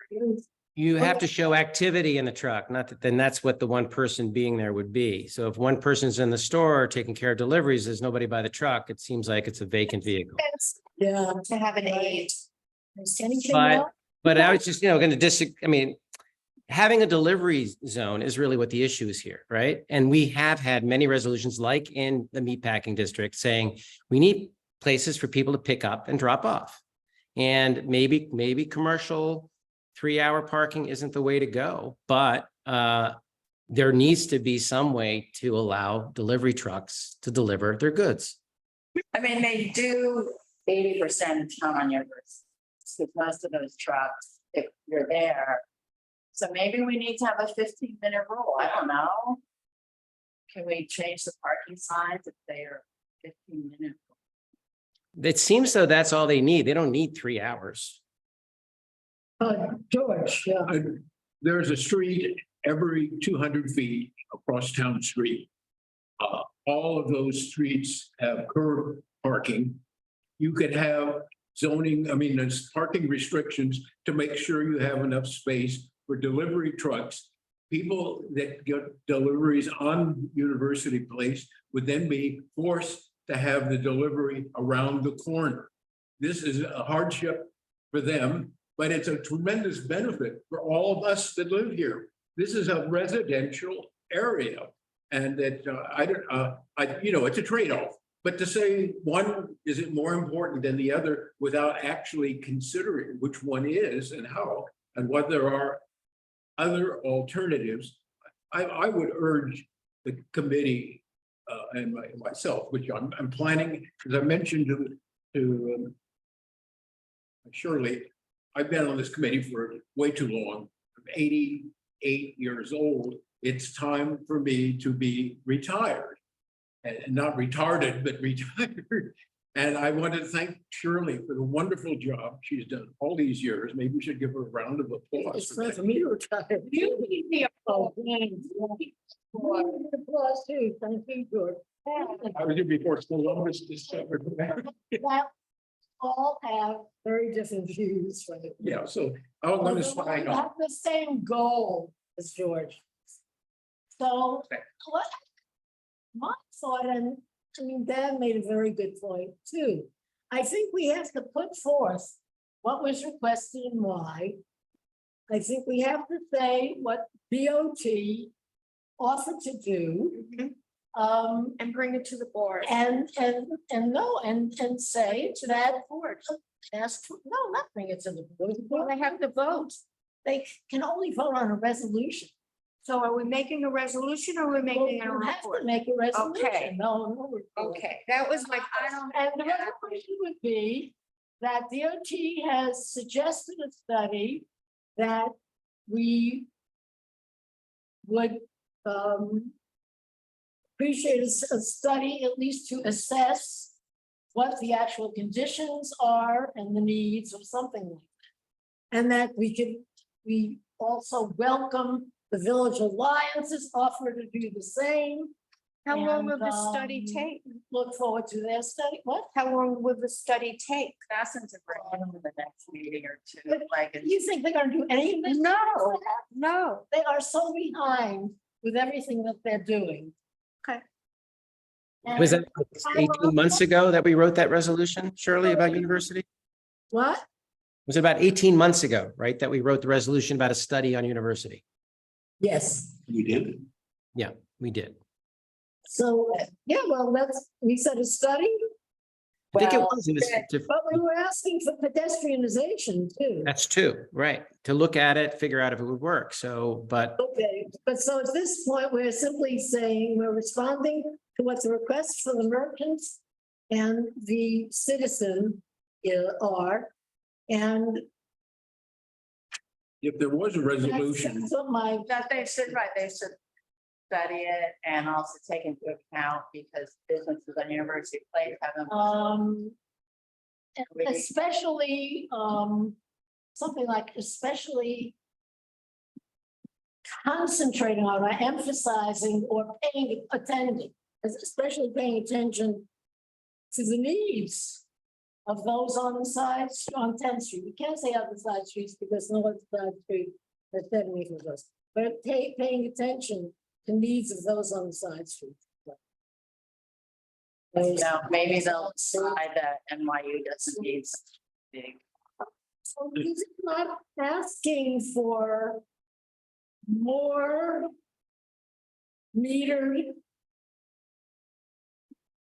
delivery. You have to show activity in the truck, not that, then that's what the one person being there would be. So if one person's in the store taking care of deliveries, there's nobody by the truck, it seems like it's a vacant vehicle. Yeah. To have an aid. But I was just, going to disagree. I mean, having a delivery zone is really what the issue is here, right? And we have had many resolutions like in the meatpacking district saying we need places for people to pick up and drop off. And maybe commercial 3-hour parking isn't the way to go, but there needs to be some way to allow delivery trucks to deliver their goods. I mean, they do 80% of town on University, because most of those trucks, if you're there. So maybe we need to have a 15-minute rule. I don't know. Can we change the parking signs if they are 15 minutes? It seems though that's all they need. They don't need 3 hours. George, yeah. There's a street every 200 feet across Town Street. All of those streets have curb parking. You could have zoning, I mean, there's parking restrictions to make sure you have enough space for delivery trucks. People that get deliveries on University Place would then be forced to have the delivery around the corner. This is a hardship for them, but it's a tremendous benefit for all of us that live here. This is a residential area, and that it's a trade-off. But to say one isn't more important than the other without actually considering which one is and how, and what there are other alternatives, I would urge the committee and myself, which I'm planning, as I mentioned to Shirley, I've been on this committee for way too long. I'm 88 years old. It's time for me to be retired. And not retarded, but retired. And I want to thank Shirley for the wonderful job she's done all these years. Maybe we should give her a round of applause. It's for not that. for me to retire. You need the applause. Applause too. Thank you, George. I was here before Columbus discovered that. Well, all have very different views, right? Yeah, so I'm going to Although sign we off. have the same goal as George. So what my thought, and I mean, Dan made a very good point too. I think we have to put forth what was requested and why. I think we have to say what DOT offered to do. And bring it to the board. And say to that board, no, not bring it to the board. Well, they have to vote. They can only vote on a resolution. So are we making a resolution or are we making a You have to report? make a resolution. Okay. No report. Okay, that was my question. And the resolution would be that DOT has suggested a study that we would appreciate a study at least to assess what the actual conditions are and the needs or something like that. And that we also welcome the Village Alliance's offer to do the same. How long will And, the study take? Look forward to their study. What? How long will the study take? Ask to bring it to the next meeting or two, But like. You think they're gonna do any of this? No, no. They are so behind with everything that they're doing. Okay. Was And- that 18 months ago that we wrote that resolution, Shirley, about university? What? Was it about 18 months ago, right, that we wrote the resolution about a study on university? Yes. You did. Yeah, we did. So, yeah, well, we said a study, I think it was. but we were asking for pedestrianization too. That's two, right? To look at it, figure out if it would work. So, but Okay, but so at this point, we're simply saying we're responding to what the requests for the merchants and the citizen are. And If there was a resolution, that's what my, That they should, right, they should study it and also take into account because businesses on University Place have them. especially, something like especially concentrating on or emphasizing or paying attention, especially paying attention to the needs of those on the sides, on 10th Street. We can't say other side streets because no other side street has 10 meters of us. But paying attention to needs of those on the side streets. Maybe they'll decide that NYU doesn't need such big. So he's not asking for more metered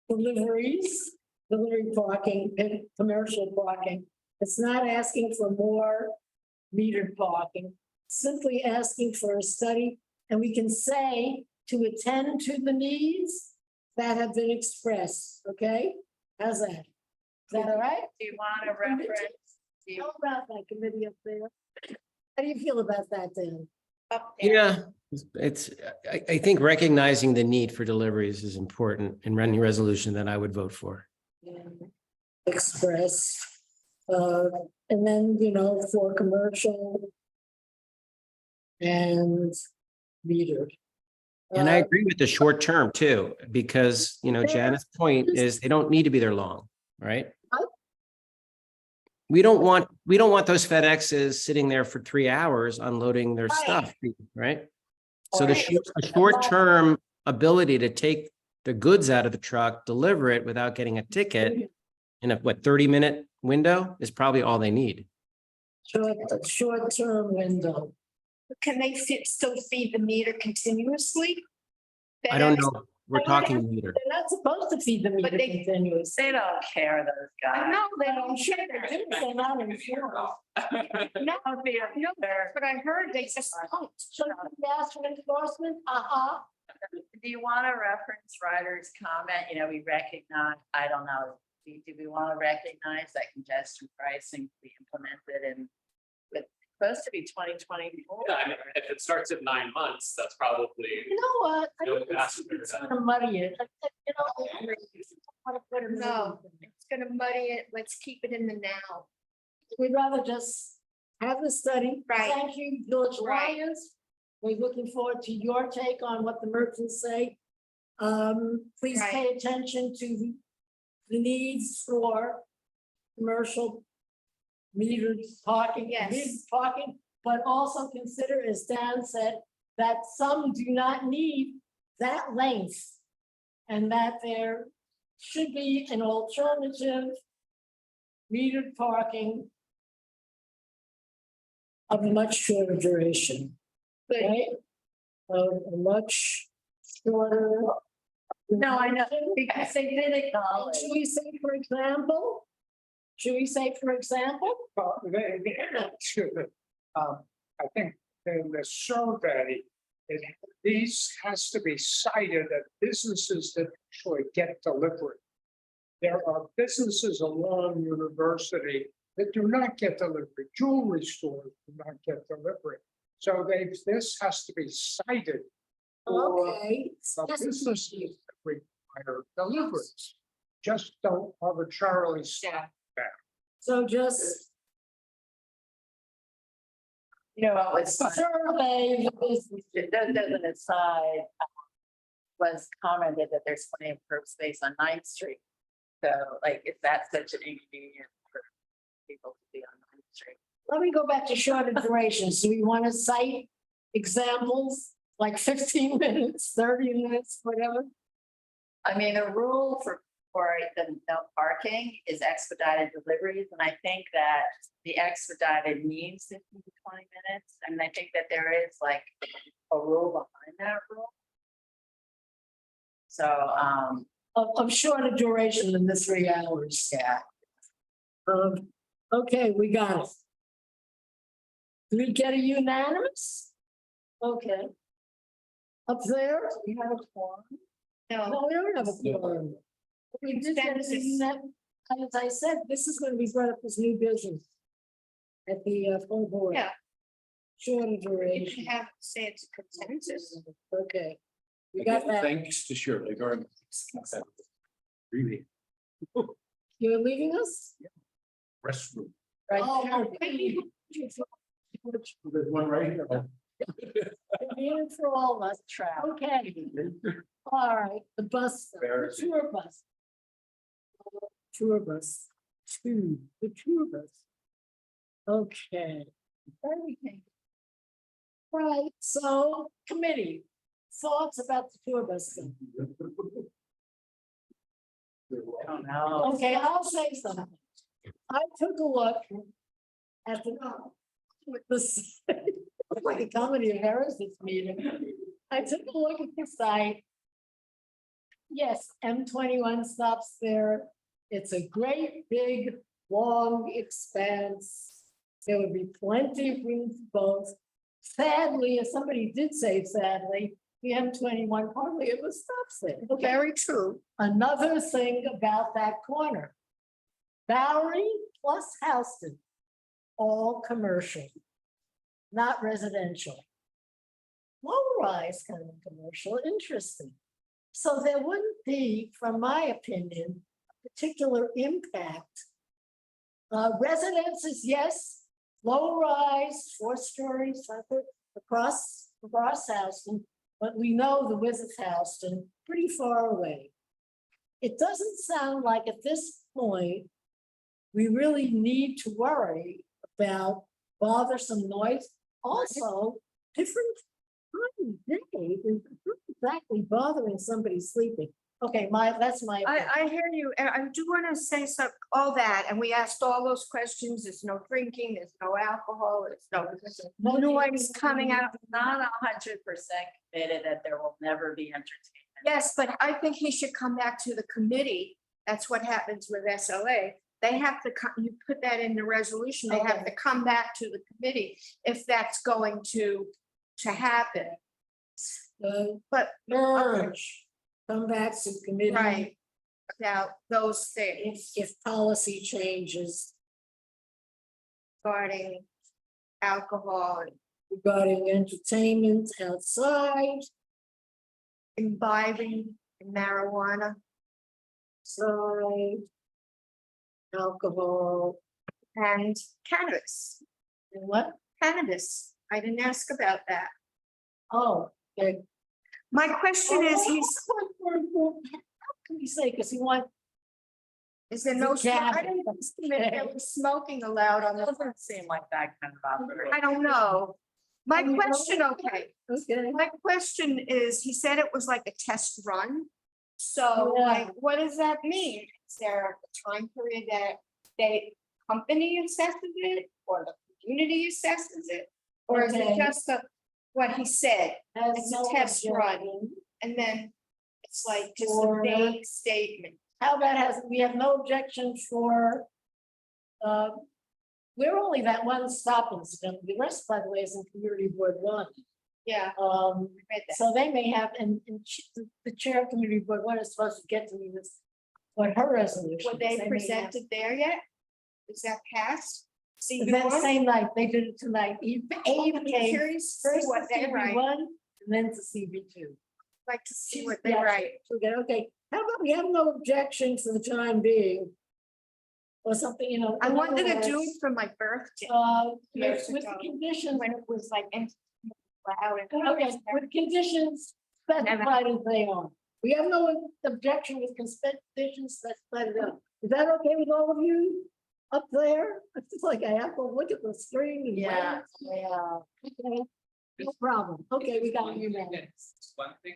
delivery parking, and commercial parking. It's not asking for more metered parking, simply asking for a study. And we can say to attend to the needs that have been expressed, okay? How's that? Is that all right? Do you want a reference? How about that committee up there? How do you feel about that, Dan? yeah, it's, I think recognizing the need for deliveries is important in running resolution that I would vote for. Express, and then, for commercial and metered. And I agree with the short term too, because, Janet's point is they don't need to be there long, right? We don't want those FedExes sitting there for 3 hours unloading their stuff, right? So the short-term ability to take the goods out of the truck, deliver it without getting a ticket in a 30-minute window is probably all they need. Short-term window. Can they still feed the meter continuously? I don't know. we're talking later. They're not supposed to feed the meter But they- continuously. They don't care, those guys. I know, they don't I'm sure care. they do, they're not informed. No, no, but I heard they just don't. So you ask for enforcement, Do you want to reference Ryder's comment? You know, we recognize, I don't know, do we want to recognize that congestion pricing be implemented and it's supposed to be 2024? Yeah, I mean, if it starts at 9 months, that's probably. You know what? I No think faster it's than gonna muddy it. You know, I wanna put it in the- No, it's gonna muddy it. Let's keep it in the now. We'd rather just have the study. Right. Thank you, Village Right. Lions. We're looking forward to your take on what the merchants say. Please Right. pay attention to the needs for commercial metered parking. Yes. Metered parking, but also consider, as Dan said, that some do not need that length. And that there should be an alternative metered parking of a much shorter duration. Right? Of a much shorter. No, I know, because they did acknowledge. Should we say, for example? They're not sure. I think in the survey, these has to be cited at businesses that actually get delivery. There are businesses along University that do not get delivery. Jewelry stores do not get delivery. So this has to be cited. for Okay. the businesses that require deliveries. Just don't arbitrarily stop that. So just You know, what was fun? survey the business. It does as an aside, was commented that there's plenty of curb space on 9th Street. So like, is that such an inconvenience for people to be on 9th Street? Let me go back to shorter durations. Do we want to cite examples like 15 minutes, 30 minutes, whatever? I mean, the rule for the no parking is expedited deliveries, and I think that the expedited means 15 to 20 minutes, and I think that there is like a rule behind that rule. So, Of shorter duration than the 3 hours. yeah, Okay, we got it. Did we get a unanimous? Okay. Up there, we have a quorum. No, we don't have a quorum. We did get a unan- as I said, this is gonna be brought up as new business. At the full board. Yeah. Shorter You duration. can have, say it's a consensus. Okay. We got that. Thanks to Shirley Gardner. Really, You're leaving us? restroom. right. Oh, There's one right here. here for all of us. Okay. All right, the bus, the Embarrassing. tour bus. Tour bus, the tour bus. Okay. Everything. Right, so committee, thoughts about the tour bus thing? I don't know. Okay, I'll say something. I took a look at this, like a comedy of errors this meeting. I took a look at the site. Yes, M21 stops there. It's a great, big, long expanse. There would be plenty of room for both. Sadly, as somebody did say sadly, the M21 hardly ever stops there. Very true. Another thing about that corner. Bowery plus Houston, all commercial, not residential. Low-rise kind of commercial, interesting. So there wouldn't be, from my opinion, a particular impact. Residences, yes, low-rise, 4 stories, across Houston, but we know the width of Houston, pretty far away. It doesn't sound like at this point, we really need to worry about bothersome noise. Also, different time of day is not exactly bothering somebody sleeping. Okay, that's my. I hear you, and I do want to say some, all that, and we asked all those questions. There's no drinking, there's no alcohol, there's no noise coming out. Not 100% committed that there will never be entertainment Yes, but I think he should come back to the committee. That's what happens with SLA. They have to come, you put that in the resolution, they have to come back to the committee if that's going to happen. But, Merge, come back to committee. right, about those things If policy changes regarding alcohol, regarding entertainment outside, imbibing marijuana. side, alcohol, And cannabis. and what? Cannabis. I didn't ask about that. Oh, okay. My question is, How can you say, because he wants. is there no, The I cabin. didn't estimate there was smoking allowed on the. Doesn't seem like that kind of operation. I don't know. My You know, question, okay, Okay. my question is, he said it was like a test run. So Yeah. like, what does that mean? Is there a time period that they company assesses it or the community assesses it? Or is it Okay. just what he said? Has It's a no test run. objection. And then it's like just a For- vague statement. How about we have no objection for. We're only that one stop incident. The rest, by the way, is in community board one. Yeah. Read that. So they may have, and the chair of community board one is supposed to get to me this. What her resolution. Were they may have- presented there yet? Is that passed? See, That same night, they did it tonight. Abe came curious to see first what to they write. CB1 and then to CB2. Like to see what they Yeah, write. Okay, how about we have no objection for the time being? Or something, you know. I in wanted other to do words, it for my birthday. With years the ago, conditions. When it was like. Loud and. Okay, with conditions specified as they are. We have no objection with conditions specified as they are. Is that okay with all of you up there? It's just like I have to look at the screen. And Yeah. yeah. Okay, no problem. Okay, we got you now. One thing,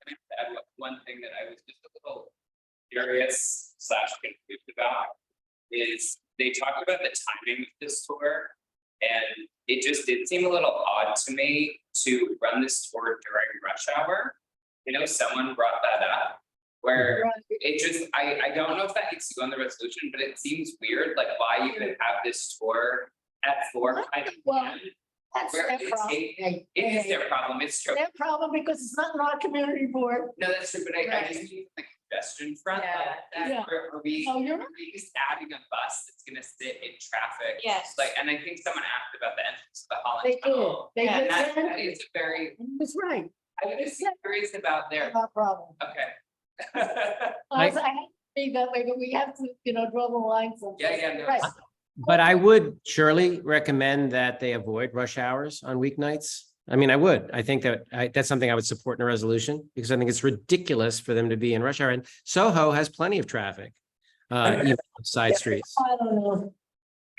can I add one thing that I was just a little curious / confused about is they talked about the timing of this tour. And it just did seem a little odd to me to run this tour during rush hour. You know, someone brought that up. Where it just, I don't know if that needs to go on the resolution, but it seems weird, like why even have this tour at 4 Well, that's where their it's problem. it is their problem, it's true. Their problem because it's not in our community board. No, that's true, but I just mean the congestion front, like, Yeah. are we, Oh, you're are we just adding a bus that's gonna sit in traffic? Yes. Like, and I think someone asked about the entrance to the Holland They did. Tunnel. They And did. that is a very, That's right. I was just curious about their, No problem. okay. I have to be that way, but we have to, you know, draw the line from. Yeah, no. Right. But I would surely recommend that they avoid rush hours on weeknights. I mean, I would. I think that's something I would support in a resolution because I think it's ridiculous for them to be in rush hour. And Soho has plenty of traffic, even on side streets. I don't know.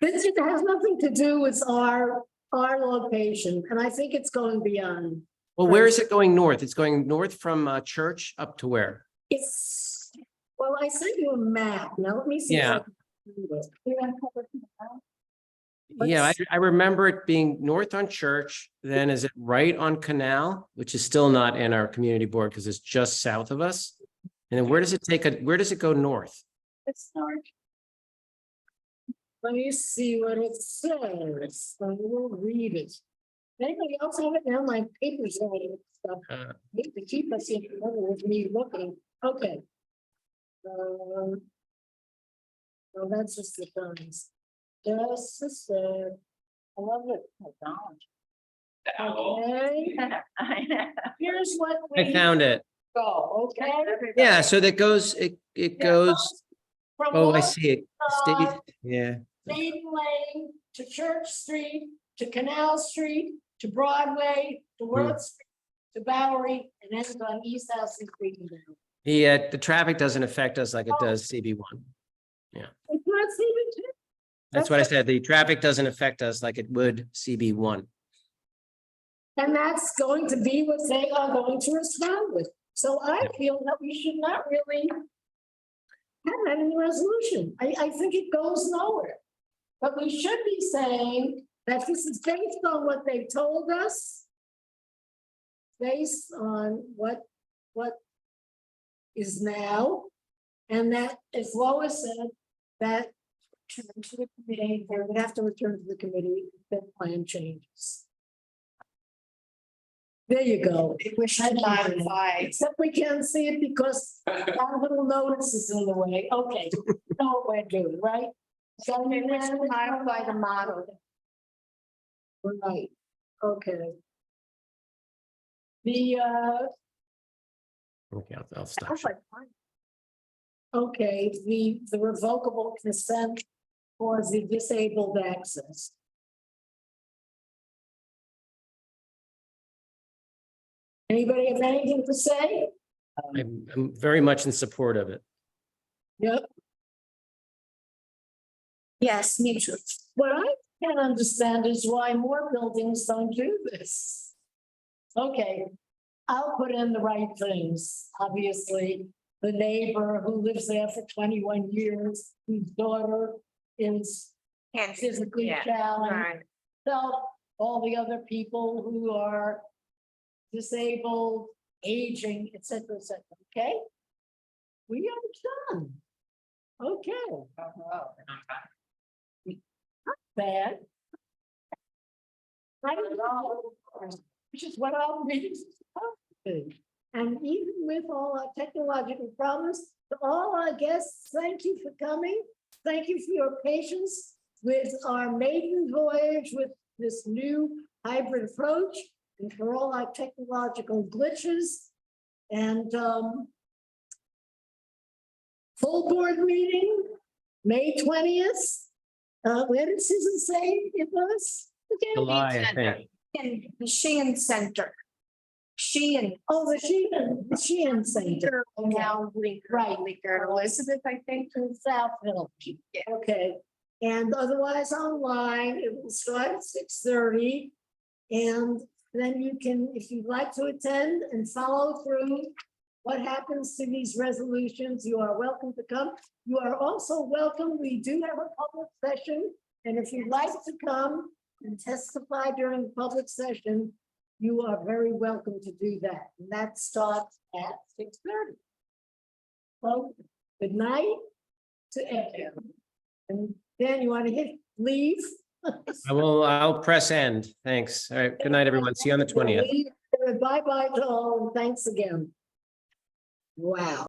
This has nothing to do with our location, and I think it's going beyond. Well, where is it going north? It's going north from Church up to where? It's, well, I sent you a map. Now, let me see. if I Yeah. can do this. You want to cover it now? Yeah, Let's- I remember it being north on Church, then is it right on Canal, which is still not in our community board because it's just south of us? And then where does it go north? It's north. Let me see what it says. I will read it. Anybody else have it now? My papers on it and stuff. Need to keep us in order with me looking. Okay. Well, that's just the times. Just a sec. I love it. The owl. Okay. Here's what I we found it. go, okay? Yeah, so that goes, it goes, From oh, I North, see it. State, yeah. Maiden Lane to Church Street, to Canal Street, to Broadway, to Worth Street, to Bowery, and ends on East House and Creek. Yeah, the traffic doesn't affect us like it does CB1. Yeah, It's not CB2. that's what I said. The traffic doesn't affect us like it would CB1. And that's going to be what they are going to respond with. So I feel that we should not really have that in the resolution. I think it goes nowhere. But we should be saying that this is based on what they told us. Based on what is now. And that, as Lois said, that return to the committee, they would have to return to the committee if the plan changes. There you go. I wish I'd modified. Except we can't see it because our little notice is in the way. Okay, no way to do it, right? So I wish to modify the model. Right, okay. The, Okay, I'll stop. okay, the revocable consent for the disabled access. Anybody have anything to say? I'm very much in support of it. Yep. Yes, me too. What I can't understand is why more buildings don't do this. Okay, I'll put in the right things. Obviously, the neighbor who lives there for 21 years, whose daughter is physically Yeah, challenged. right. So all the other people who are disabled, aging, et cetera, okay? We are done. Okay. Not bad. I don't know, which is what our meetings are supposed to be. And even with all our technological problems, to all our guests, thank you for coming. Thank you for your patience with our maiden voyage with this new hybrid approach and for all our technological glitches. And full board meeting, May 20th. Where did Susan say it was? Again? July, I think. In the Sheehan Center. Sheehan. Oh, the Sheehan Center. Now, right, Bowery and Elizabeth, I think. In Southville. Okay, and otherwise online, it will start at 6:30. And then you can, if you'd like to attend and follow through what happens to these resolutions, you are welcome to come. You are also welcome, we do have a public session, and if you'd like to come and testify during the public session, you are very welcome to do that. And that starts at 6:30. Well, good night to everyone. And Dan, you want to hit leave? I'll press end. Thanks. All right. Good night, everyone. See you on the 20th. Bye-bye to all, and thanks again. Wow.